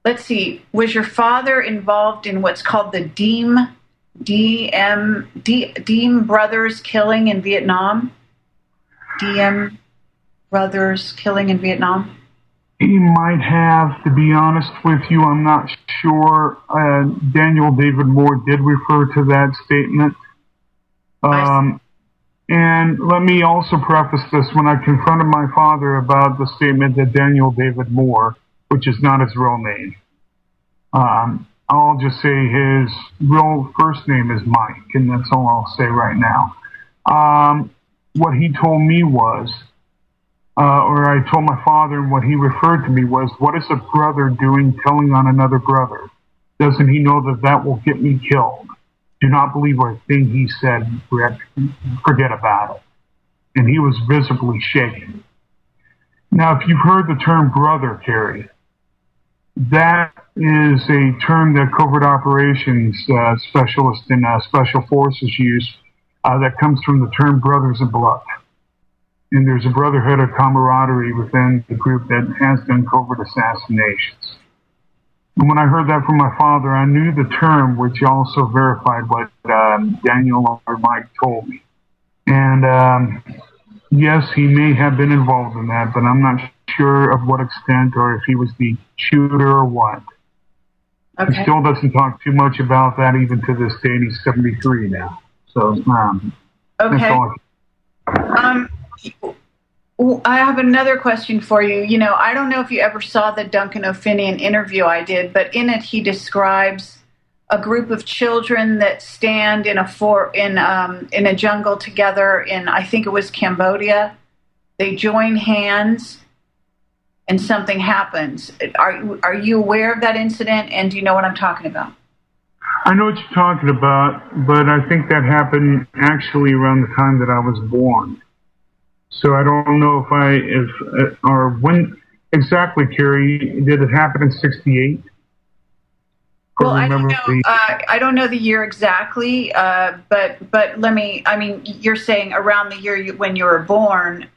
let's see, was your father involved in what's called the Diem Brothers killing in Vietnam? Diem Brothers killing in Vietnam? He might have, to be honest with you. I'm not sure. Daniel David Moore did refer to that statement. And let me also preface this. When I confronted my father about the statement that Daniel David Moore, which is not his real name, I'll just say his real first name is Mike, and that's all I'll say right now. What he told me was, or I told my father, and what he referred to me was, what is a brother doing telling on another brother? Doesn't he know that that will get me killed? Do not believe a thing he said, forget about it. And he was visibly shaken. Now, if you've heard the term brother, Carrie, that is a term that covert operations specialists in special forces use that comes from the term brothers in blood. And there's a brotherhood of camaraderie within the group that has done covert assassinations. And when I heard that from my father, I knew the term, which also verified what Daniel or Mike told me. And yes, he may have been involved in that, but I'm not sure of what extent or if he was the shooter or what. Okay. He still doesn't talk too much about that even to this day, and he's 73 now. So, okay. That's all. I have another question for you. You know, I don't know if you ever saw the Duncan O'Finian interview I did, but in it he describes a group of children that stand in a jungle together in, I think it was Cambodia. They join hands and something happens. Are you aware of that incident, and do you know what I'm talking about? I know what you're talking about, but I think that happened actually around the time that I was born. So I don't know or when exactly, Carrie, did it happen in 68? Well, I don't know. I don't know the year exactly, but you're saying around the year when you were born.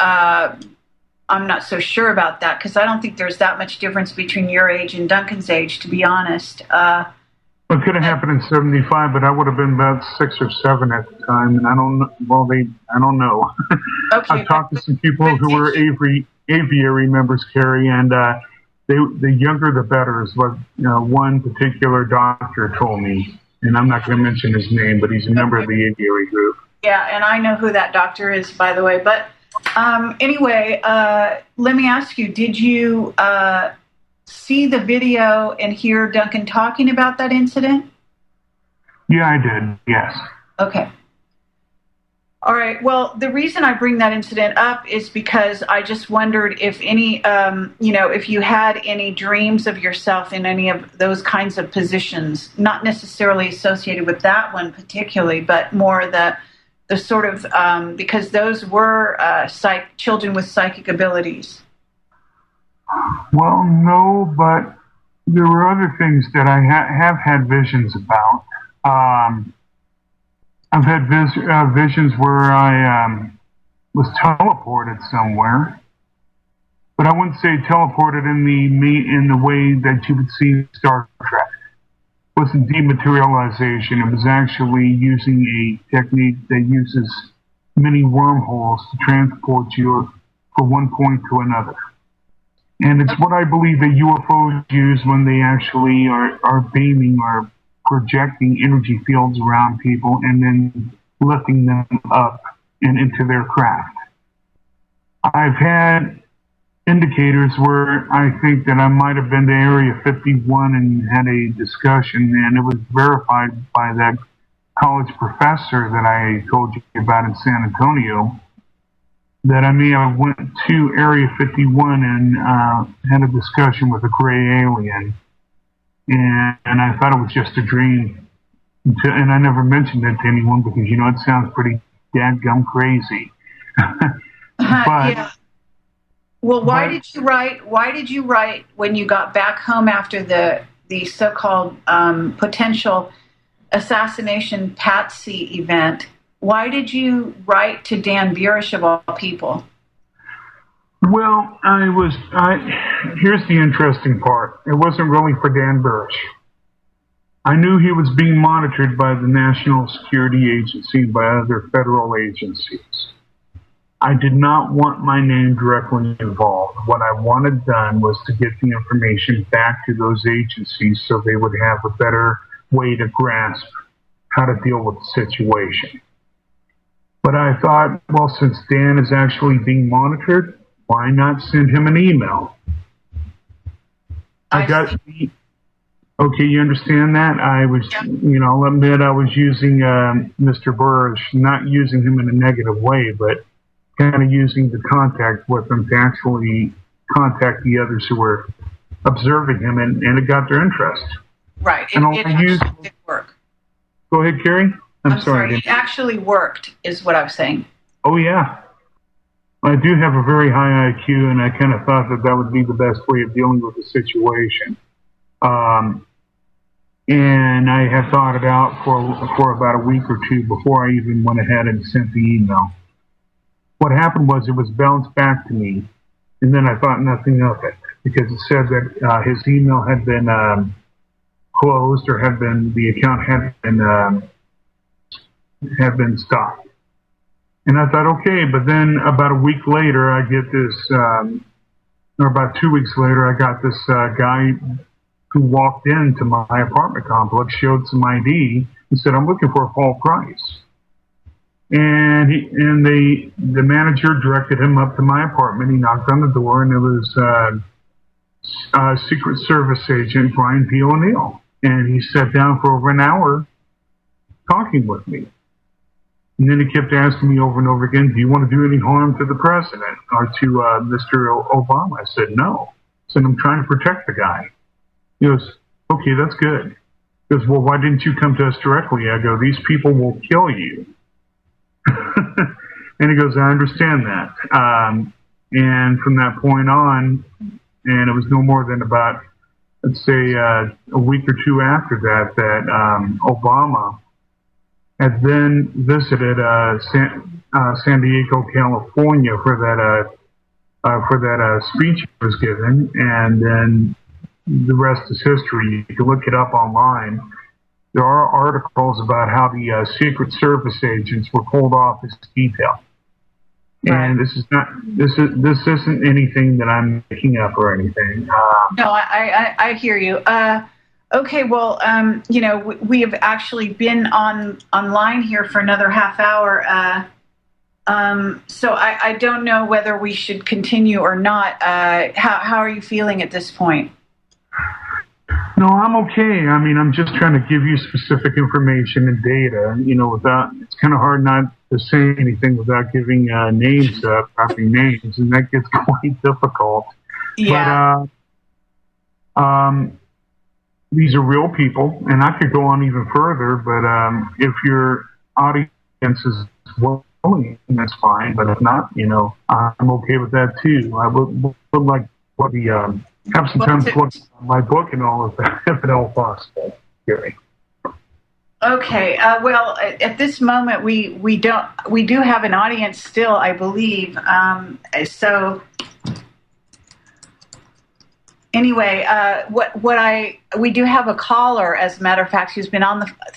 I'm not so sure about that because I don't think there's that much difference between your age and Duncan's age, to be honest. It could have happened in 75, but I would have been about 6 or 7 at the time, and I don't know. Well, I don't know. Okay, I've talked to some people who were aviary members, Carrie, and the younger the better is what one particular doctor told me, and I'm not going to mention his name, but he's a member of the aviary group. Yeah, and I know who that doctor is, by the way. But anyway, let me ask you: did you see the video and hear Duncan talking about that incident? Yeah, I did. Yes. Okay. All right. Well, the reason I bring that incident up is because I just wondered if any, if you had any dreams of yourself in any of those kinds of positions, not necessarily associated with that one particularly, but more the sort of because those were children with psychic abilities. Well, no, but there were other things that I have had visions about. I've had visions where I was teleported somewhere, but I wouldn't say teleported in the way that you would see in Star Trek. It wasn't dematerialization. It was actually using a technique that uses many wormholes to transport you from one point to another. And it's what I believe that UFOs use when they actually are beaming or projecting energy fields around people and then lifting them up and into their craft. I've had indicators where I think that I might have been to Area 51 and had a discussion, and it was verified by that college professor that I told you about in San Antonio, that I may have went to Area 51 and had a discussion with a gray alien, and I thought it was just a dream, and I never mentioned it to anyone because, it sounds pretty dadgum crazy. But Yeah. Well, why did you write when you got back home after the so-called potential assassination Patsy event? Why did you write to Dan Burish of all people? Well, here's the interesting part. It wasn't really for Dan Burish. I knew he was being monitored by the National Security Agency, by other federal agencies. I did not want my name directly involved. What I wanted done was to get the information back to those agencies so they would have a better way to grasp how to deal with the situation. But I thought, well, since Dan is actually being monitored, why not send him an email? Okay, you understand that? I was, I'll admit I was using Mr. Burris, not using him in a negative way, but kind of using the contact with him to actually contact the others who were observing him, and it got their interest. Right. And It actually did work. Go ahead, Carrie. I'm sorry. It actually worked, is what I was saying. Oh, yeah. I do have a very high IQ, and I kind of thought that would be the best way of dealing with the situation. And I had thought it out for about a week or two before I even went ahead and sent the email. What happened was it was bounced back to me, and then I thought nothing of it because it said that his email had been closed, or the account had been stopped. And I thought, okay, but then about a week later, I get this, or about 2 weeks later, I got this guy who walked into my apartment complex, showed some ID, and said, "I'm looking for a Paul Price." And the manager directed him up to my apartment. He knocked on the door, and it was Secret Service agent Brian P. O'Neill. And he sat down for over an hour talking with me. And then he kept asking me over and over again, "Do you want to do any harm to the president or to Mr. Obama?" I said, "No." I said, "I'm trying to protect the guy." He goes, "Okay, that's good." He goes, "Well, why didn't you come to us directly?" I go, "These people will kill you." And he goes, "I understand that." And from that point on, and it was no more than about, let's say, a week or two after that, Obama had then visited San Diego, California for that speech he was given, and then the rest is history. You can look it up online. There are articles about how the Secret Service agents were pulled off as detail. Right. And this isn't anything that I'm making up or anything. No, I hear you. Okay, well, we have actually been online here for another half hour. So I don't know whether we should continue or not. How are you feeling at this point? No, I'm okay. I mean, I'm just trying to give you specific information and data. It's kind of hard not to say anything without giving names, dropping names, and that gets quite difficult. Yeah. But these are real people, and I could go on even further, but if your audience is willing, that's fine. But if not, I'm okay with that too. I would like to have some time to plug my book and all of that, if at all possible, Gary. Okay. Well, at this moment, we do have an audience still, I believe. So anyway, we do have a caller, as a matter of fact, who's been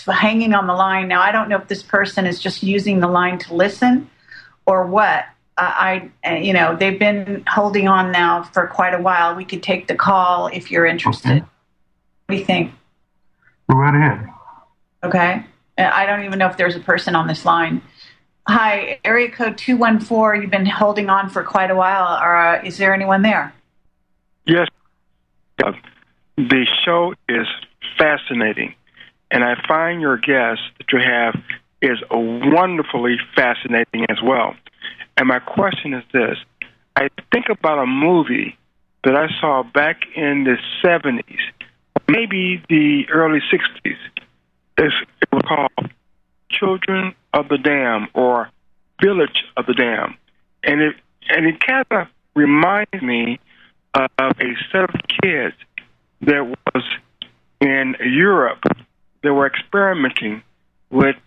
hanging on the line. Now, I don't know if this person is just using the line to listen or what. They've been holding on now for quite a while. We could take the call if you're interested. Okay. What do you think? Go right ahead. Okay. I don't even know if there's a person on this line. Hi, area code 214. You've been holding on for quite a while. Is there anyone there? Yes. The show is fascinating, and I find your guest that you have is wonderfully fascinating as well. And my question is this. I think about a movie that I saw back in the 70s, maybe the early 60s. It was called Children of the Dam or Village of the Dam. And it kind of reminds me of a set of kids that was in Europe that were experimenting with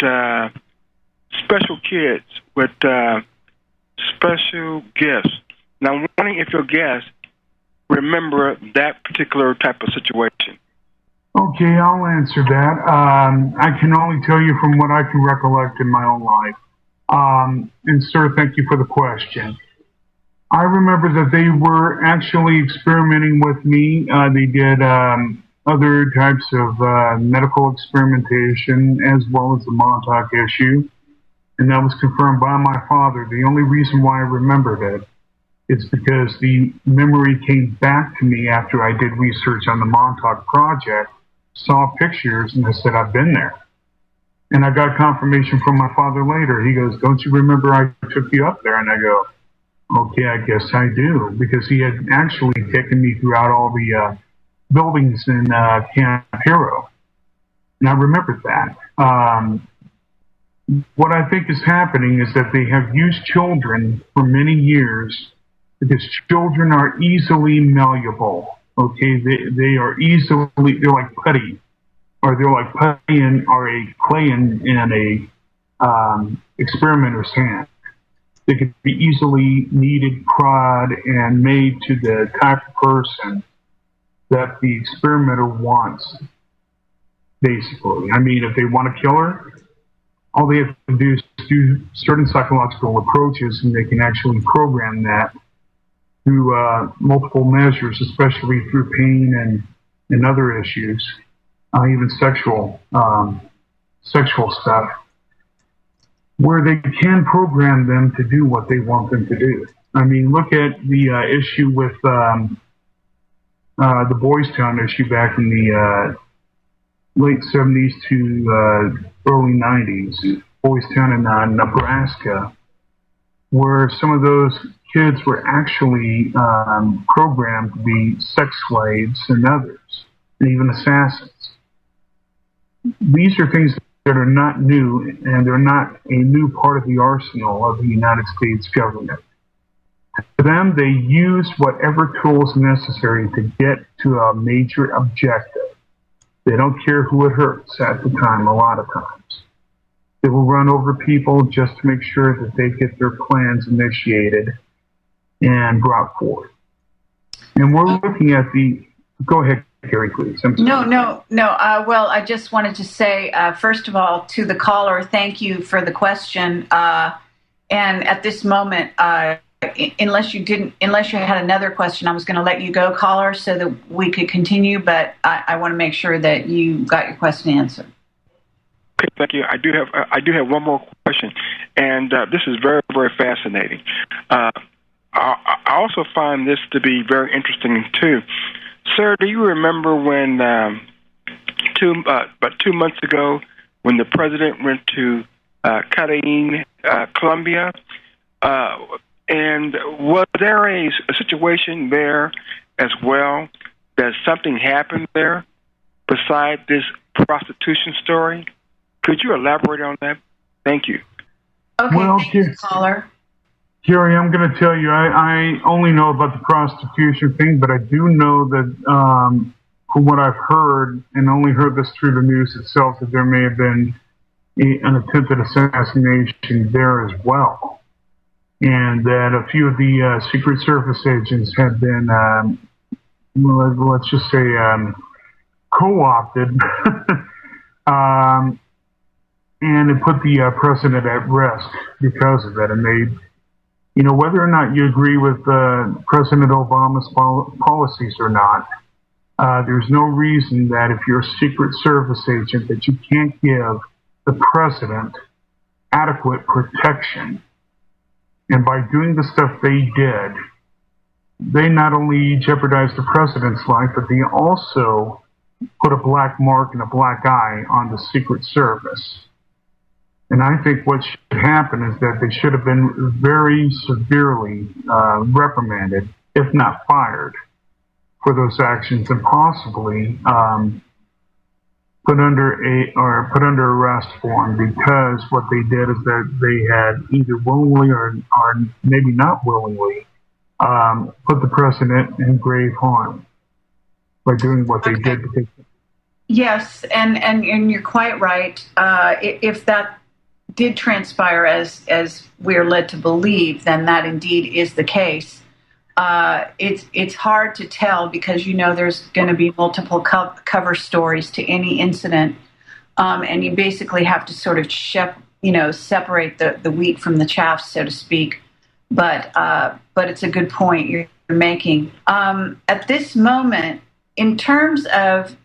special kids, with special gifts. Now, I'm wondering if your guests remember that particular type of situation. Okay, I'll answer that. I can only tell you from what I can recollect in my own life. And sir, thank you for the question. I remember that they were actually experimenting with me. They did other types of medical experimentation as well as the Montauk issue. And that was confirmed by my father. The only reason why I remembered it is because the memory came back to me after I did research on the Montauk project, saw pictures, and I said, I've been there. And I got confirmation from my father later. He goes, don't you remember I took you up there? And I go, okay, I guess I do, because he had actually taken me throughout all the buildings in Camp Hero. And I remembered that. What I think is happening is that they have used children for many years because children are easily malleable. Okay, they are easily, they're like putty, or they're like putty or a clay in a experimenter's hand. They could be easily kneaded, prod, and made to the type of person that the experimenter wants, basically. I mean, if they want to kill her, all they have to do is do certain psychological approaches, and they can actually program that through multiple measures, especially through pain and other issues, even sexual stuff, where they can program them to do what they want them to do. I mean, look at the issue with the Boys Town issue back in the late 70s to early 90s, Boys Town in Nebraska, where some of those kids were actually programmed to be sex slaves and others, and even assassins. These are things that are not new, and they're not a new part of the arsenal of the United States government. For them, they use whatever tools necessary to get to a major objective. They don't care who it hurts at the time, a lot of times. They will run over people just to make sure that they get their plans initiated and brought forth. And we're looking at go ahead, Carrie, please. No. Well, I just wanted to say, first of all, to the caller, thank you for the question. And at this moment, unless you had another question, I was going to let you go, caller, so that we could continue. But I want to make sure that you got your question answered. Okay, thank you. I do have one more question, and this is very, very fascinating. I also find this to be very interesting too. Sir, do you remember when about 2 months ago, when the president went to Camelot Colombia. And was there a situation there as well that something happened there beside this prostitution story? Could you elaborate on that? Thank you. Okay, Well, thank you, caller. Jerry, I'm going to tell you, I only know about the prostitution thing, but I do know that from what I've heard, and only heard this through the news itself, that there may have been an attempted assassination there as well. And that a few of the Secret Service agents had been, let's just say, co-opted, and it put the president at risk because of it. And they, whether or not you agree with President Obama's policies or not, there's no reason that if you're a Secret Service agent that you can't give the president adequate protection. And by doing the stuff they did, they not only jeopardized the president's life, but they also put a black mark and a black eye on the Secret Service. And I think what should happen is that they should have been very severely reprimanded, if not fired, for those actions, and possibly put under arrest for them, because what they did is that they had either willingly or maybe not willingly put the president in grave harm by doing what they did. Yes, and you're quite right. If that did transpire as we're led to believe, then that indeed is the case. It's hard to tell because there's going to be multiple cover stories to any incident, and you basically have to sort of separate the wheat from the chaff, so to speak. But it's a good point you're making. At this moment, in terms of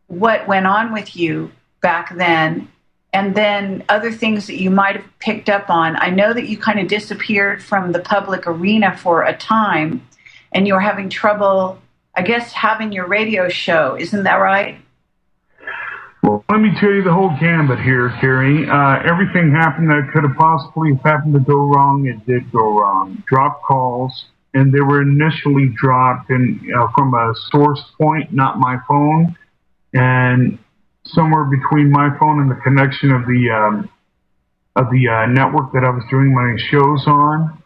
what went on with you back then, and then other things that you might have picked up on, I know that you kind of disappeared from the public arena for a time, and you were having trouble, I guess, having your radio show. Isn't that right? Well, let me tell you the whole gambit here, Carrie. Everything happened that could have possibly happened to go wrong. It did go wrong. Dropped calls, and they were initially dropped from a source point, not my phone, and somewhere between my phone and the connection of the network that I was doing my shows on.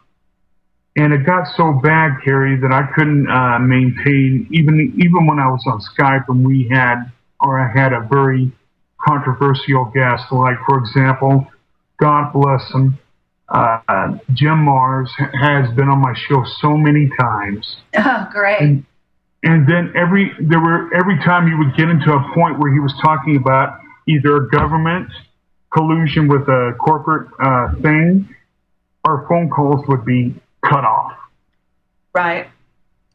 And it got so bad, Carrie, that I couldn't maintain, even when I was on Skype and I had a very controversial guest, like, for example, God bless him, Jim Mars has been on my show so many times. Oh, great. And then every time he would get into a point where he was talking about either a government collusion with a corporate thing, our phone calls would be cut off. Right.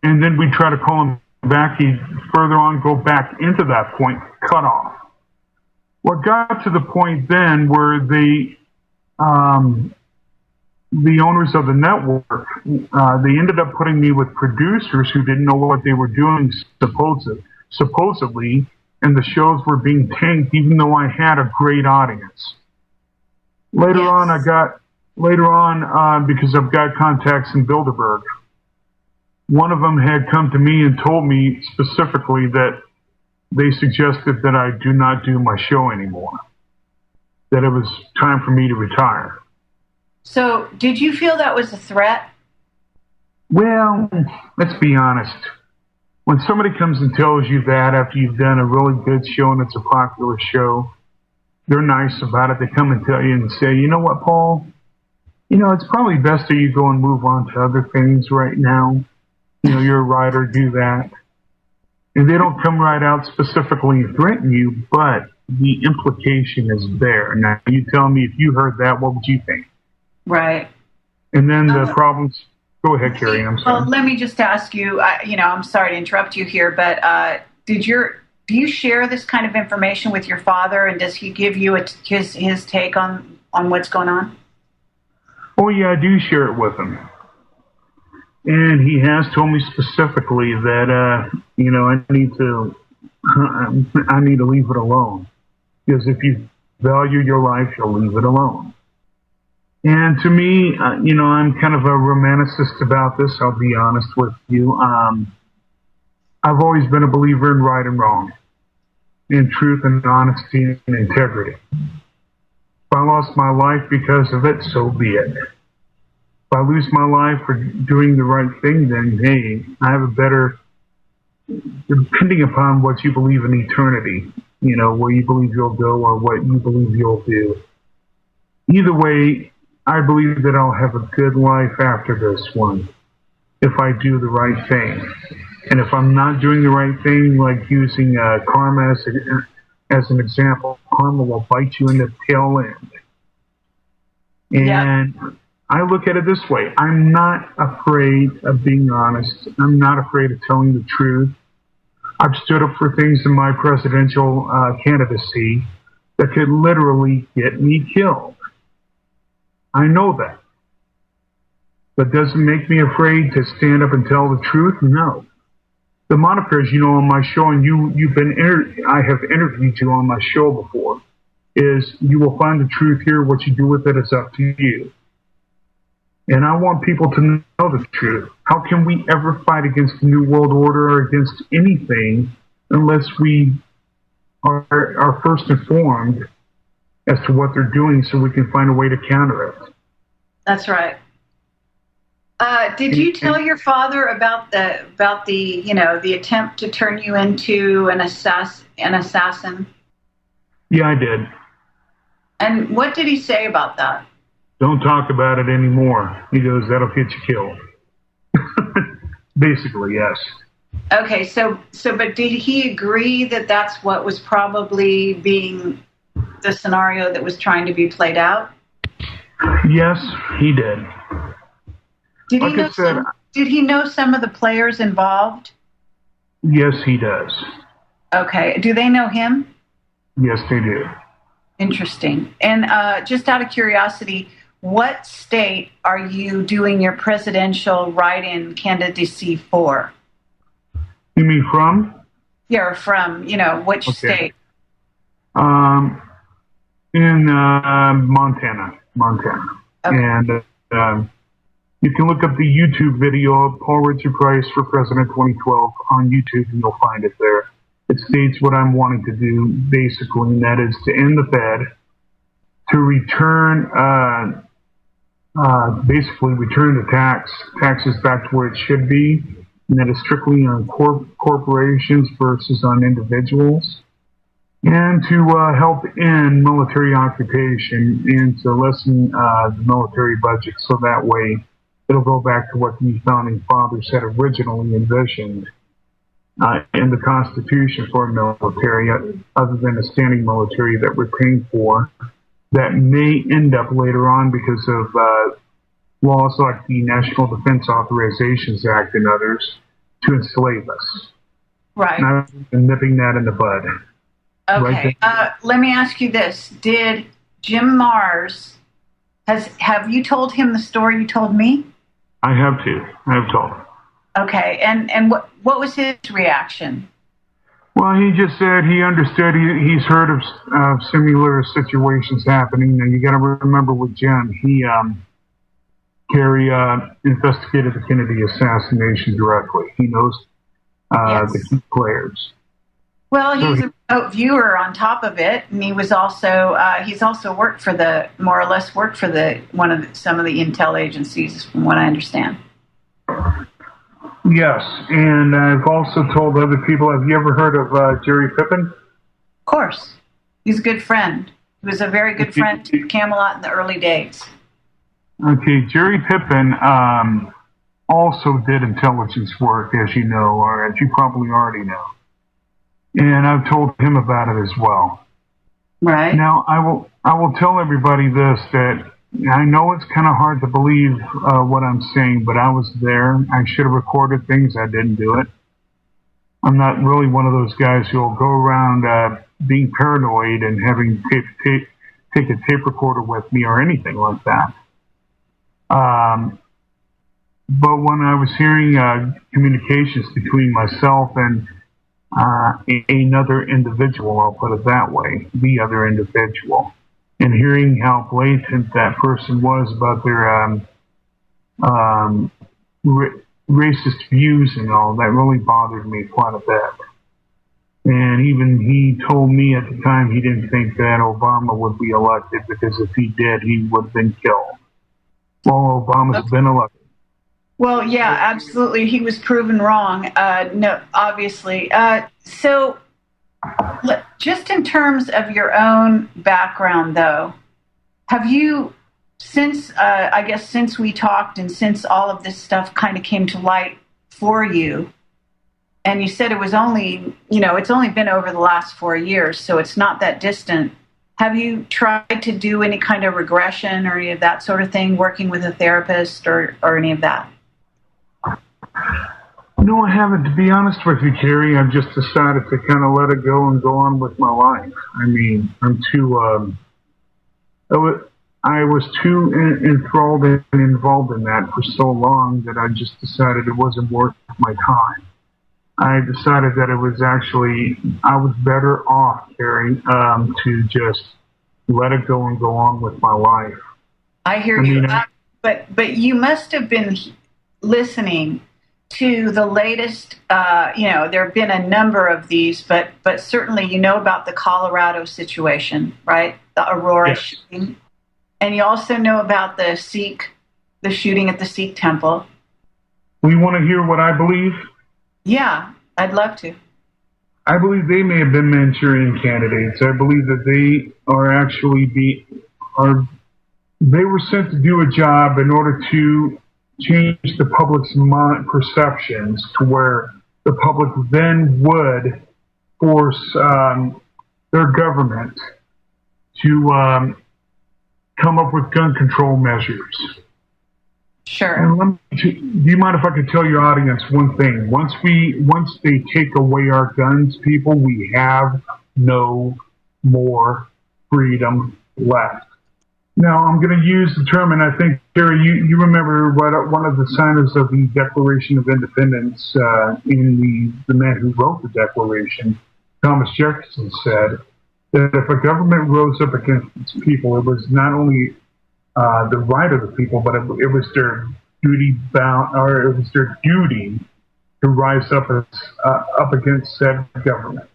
And then we'd try to call him back. He'd further on go back into that point, cut off. What got to the point then where the owners of the network, they ended up putting me with producers who didn't know what they were doing, supposedly, and the shows were being tanked, even though I had a great audience. Later on, because I've got contacts in Bilderberg, one of them had come to me and told me specifically that they suggested that I do not do my show anymore, that it was time for me to retire. So, did you feel that was a threat? Well, let's be honest. When somebody comes and tells you that after you've done a really good show and it's a popular show, they're nice about it. They come and tell you and say, you know what, Paul? It's probably best that you go and move on to other things right now. You're a writer, do that. And they don't come right out specifically and threaten you, but the implication is there. Now, you tell me, if you heard that, what would you think? Right. And then the problems. Go ahead, Carrie. I'm sorry. Well, let me just ask you. I'm sorry to interrupt you here, but do you share this kind of information with your father, and does he give you his take on what's going on? Oh yeah, I do share it with him, and he has told me specifically that I need to leave it alone, because if you value your life, you'll leave it alone. And to me, I'm kind of a romanticist about this. I'll be honest with you. I've always been a believer in right and wrong, in truth and honesty and integrity. If I lost my life because of it, so be it. If I lose my life for doing the right thing, then hey, I have a better, depending upon what you believe in eternity, where you believe you'll go or what you believe you'll do. Either way, I believe that I'll have a good life after this one if I do the right thing. And if I'm not doing the right thing, like using karma as an example, karma will bite you in the tail end. And I look at it this way. I'm not afraid of being honest. I'm not afraid of telling the truth. I've stood up for things in my presidential candidacy that could literally get me killed. I know that. But does it make me afraid to stand up and tell the truth? No. The monikers, on my show, and I have interviewed you on my show before, is you will find the truth here. What you do with it is up to you. And I want people to know the truth. How can we ever fight against the New World Order or against anything unless we are first informed as to what they're doing so we can find a way to counter it? That's right. Did you tell your father about the attempt to turn you into an assassin? Yeah, I did. And what did he say about that? Don't talk about it anymore. He goes, that'll get you killed. Basically, yes. Okay, so but did he agree that that's what was probably being the scenario that was trying to be played out? Yes, he did. Did he know some of the players involved? Yes, he does. Okay. Do they know him? Yes, they do. Interesting. And just out of curiosity, what state are you doing your presidential write-in candidacy for? You mean from? Yeah, from, which state? In Montana. Okay. And you can look up the YouTube video of Paul Richard Price for President 2012 on YouTube, and you'll find it there. It states what I'm wanting to do, basically, and that is to end the Fed, to return, return the taxes back to where it should be, and that is strictly on corporations versus on individuals, and to help end military occupation and to lessen the military budget so that way it'll go back to what the founding fathers had originally envisioned in the Constitution for a military, other than a standing military that we're paying for, that may end up later on because of laws like the National Defense Authorizations Act and others to enslave us. Right. And I've been nipping that in the bud. Okay. Right. Let me ask you this. Did Jim Mars, have you told him the story you told me? I have told him. Okay, and what was his reaction? Well, he just said he understood. He's heard of similar situations happening. And you got to remember with Jim, Kerry investigated the Kennedy assassination directly. He knows the key players. Well, he's a remote viewer on top of it, and he was also he's also worked for some of the intel agencies, from what I understand. Yes, and I've also told other people. Have you ever heard of Jerry Pippin? Of course, he's a good friend. He was a very good friend to Camelot in the early days. Okay, Jerry Pippin also did intelligence work, as you know, or as you probably already know. And I've told him about it as well. Right. Now, I will tell everybody this, that I know it's kind of hard to believe what I'm saying, but I was there. I should have recorded things. I didn't do it. I'm not really one of those guys who will go around being paranoid and having take a tape recorder with me or anything like that. But when I was hearing communications between myself and another individual, I'll put it that way, the other individual, and hearing how blatant that person was about their racist views and all, that really bothered me quite a bit. And even he told me at the time he didn't think that Obama would be elected because if he did, he would have been killed. Well, Obama's been elected. Well, yeah, absolutely. He was proven wrong. No, obviously. So, just in terms of your own background, though, have you, since we talked and since all of this stuff kind of came to light for you, and you said it was only, it's only been over the last 4 years, so it's not that distant. Have you tried to do any kind of regression or any of that sort of thing, working with a therapist or any of that? No, I haven't. To be honest with you, Carrie, I've just decided to kind of let it go and go on with my life. I mean, I'm too, I was too enthralled and involved in that for so long that I just decided it wasn't worth my time. I decided that it was actually, I was better off, Carrie, to just let it go and go on with my life. I hear you. But you must have been listening to the latest, there have been a number of these, but certainly you know about the Colorado situation, right? The Aurora shooting. And you also know about the shooting at the Sikh temple. We want to hear what I believe? Yeah, I'd love to. I believe they may have been Manchurian candidates. I believe that they are actually they were sent to do a job in order to change the public's perceptions to where the public then would force their government to come up with gun control measures. Sure. And do you mind if I could tell your audience one thing? Once they take away our guns, people, we have no more freedom left. Now, I'm going to use the term, and I think, Terry, you remember one of the signers of the Declaration of Independence, in the man who wrote the Declaration, Thomas Jefferson, said that if a government rose up against its people, it was not only the right of the people, but it was their duty to rise up against said government.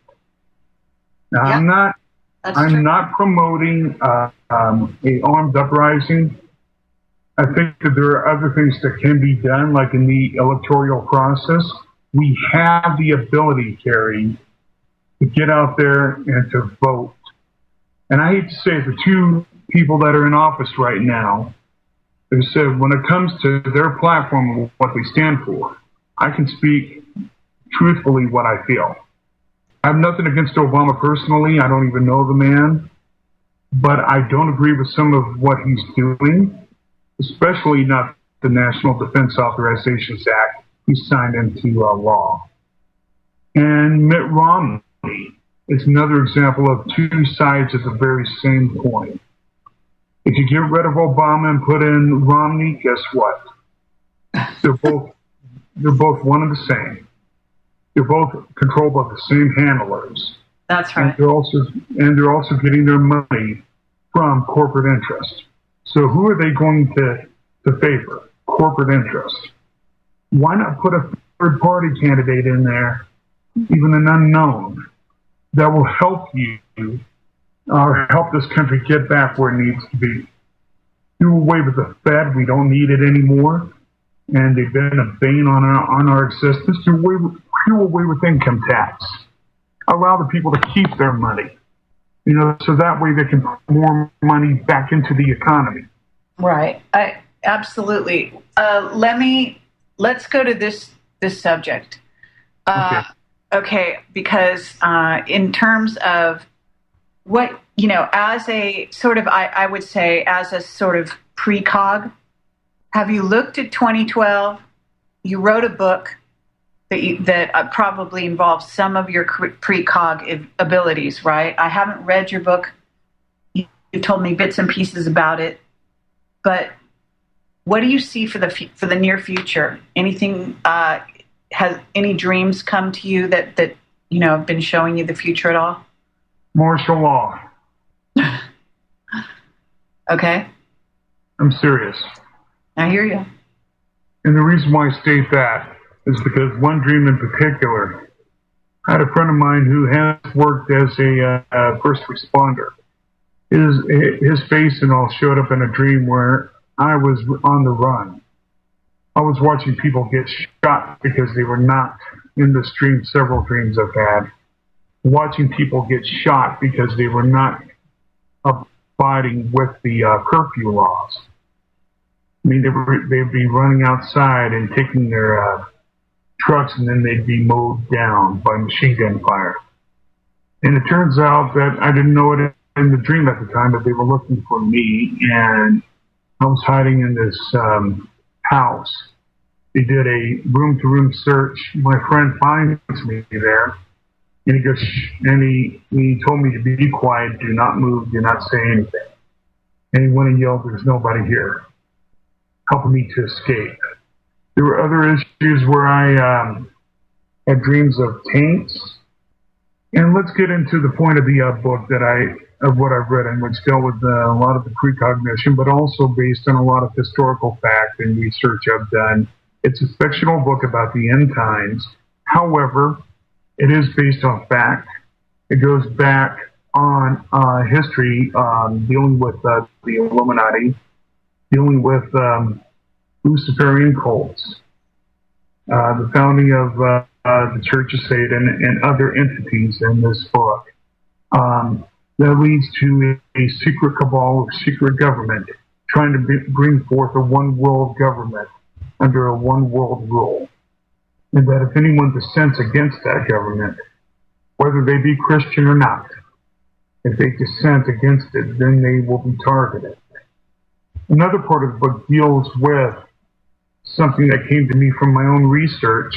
Now, yep. I'm not promoting a armed uprising. I think that there are other things that can be done, like in the electoral process. We have the ability, Carrie, to get out there and to vote. And I hate to say it, the two people that are in office right now, they said when it comes to their platform and what they stand for, I can speak truthfully what I feel. I have nothing against Obama personally. I don't even know the man. But I don't agree with some of what he's doing, especially not the National Defense Authorizations Act he signed into law. And Mitt Romney is another example of two sides of the very same coin. If you get rid of Obama and put in Romney, guess what? They're both one and the same. They're both controlled by the same handlers. That's right. And they're also getting their money from corporate interest. So who are they going to favor? Corporate interest. Why not put a third-party candidate in there, even an unknown, that will help you or help this country get back where it needs to be? Do away with the Fed. We don't need it anymore. And they've been a bane on our existence. Do away with income tax. Allow the people to keep their money, so that way they can put more money back into the economy. Right. Absolutely. Let's go to this subject. Okay. Because in terms of what, as a sort of, I would say as a sort of precog, have you looked at 2012? You wrote a book that probably involves some of your precog abilities, right? I haven't read your book. You told me bits and pieces about it, but what do you see for the near future? Anything? Has any dreams come to you that have been showing you the future at all? Martial law. Okay. I'm serious. I hear you. And the reason why I state that is because one dream in particular, I had a friend of mine who has worked as a first responder. His face and all showed up in a dream where I was on the run. I was watching people get shot because they were not in this dream, several dreams I've had. Watching people get shot because they were not abiding with the curfew laws. I mean, they'd be running outside and taking their trucks, and then they'd be mowed down by machine gun fire. And it turns out that I didn't know it in the dream at the time, but they were looking for me, and I was hiding in this house. They did a room-to-room search. My friend finds me there, and he goes, and he told me to be quiet, do not move, do not say anything. And he went and yelled, "There's nobody here," helping me to escape. There were other issues where I had dreams of tanks. And let's get into the point of the book of what I've read, and which dealt with a lot of the precognition, but also based on a lot of historical fact and research I've done. It's a fictional book about the end times. However, it is based on fact. It goes back on history, dealing with the Illuminati, dealing with Luciferian cults, the founding of the Church of Satan, and other entities in this book. That leads to a secret cabal or secret government trying to bring forth a one world government under a one world rule. And that if anyone dissents against that government, whether they be Christian or not, if they dissent against it, then they will be targeted. Another part of the book deals with something that came to me from my own research,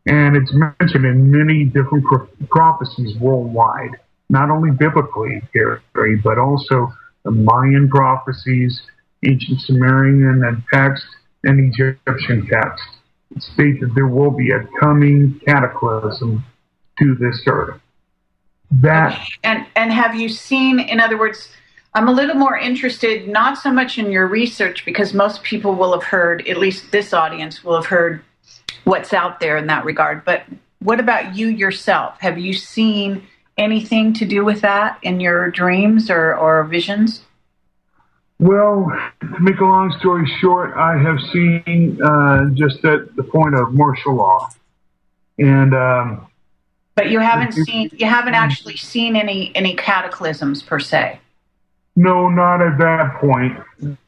and it's mentioned in many different prophecies worldwide, not only biblically, Gary, but also the Mayan prophecies, ancient Sumerian text, and Egyptian text. It states that there will be a coming cataclysm to this earth. And have you seen, in other words, I'm a little more interested, not so much in your research, because most people will have heard, at least this audience will have heard what's out there in that regard. But what about you yourself? Have you seen anything to do with that in your dreams or visions? Well, to make a long story short, I have seen just at the point of martial law. And but you haven't actually seen any cataclysms per se. No, not at that point,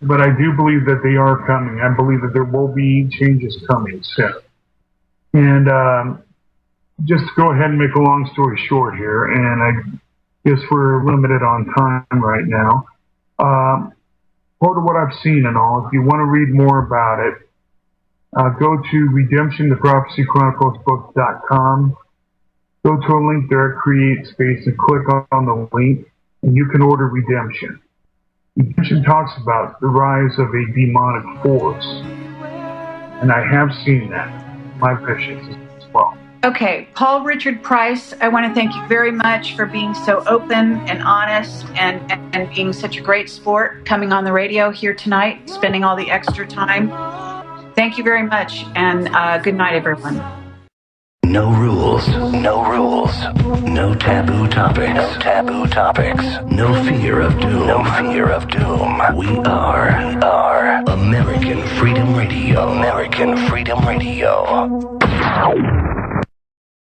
but I do believe that they are coming. I believe that there will be changes coming soon. And just to go ahead and make a long story short here, and I guess we're limited on time right now. Part of what I've seen and all, if you want to read more about it, go to redemptiontheprophecychroniclesbook.com. Go to a link there, create space, and click on the link, and you can order Redemption. Redemption talks about the rise of a demonic force, and I have seen that in my visions as well. Okay, Paul Richard Price, I want to thank you very much for being so open and honest and being such a great sport, coming on the radio here tonight, spending all the extra time. Thank you very much, and good night, everyone. No rules, no rules, no taboo topics, no taboo topics, no fear of doom, no fear of doom. We are American Freedom Radio, American Freedom Radio.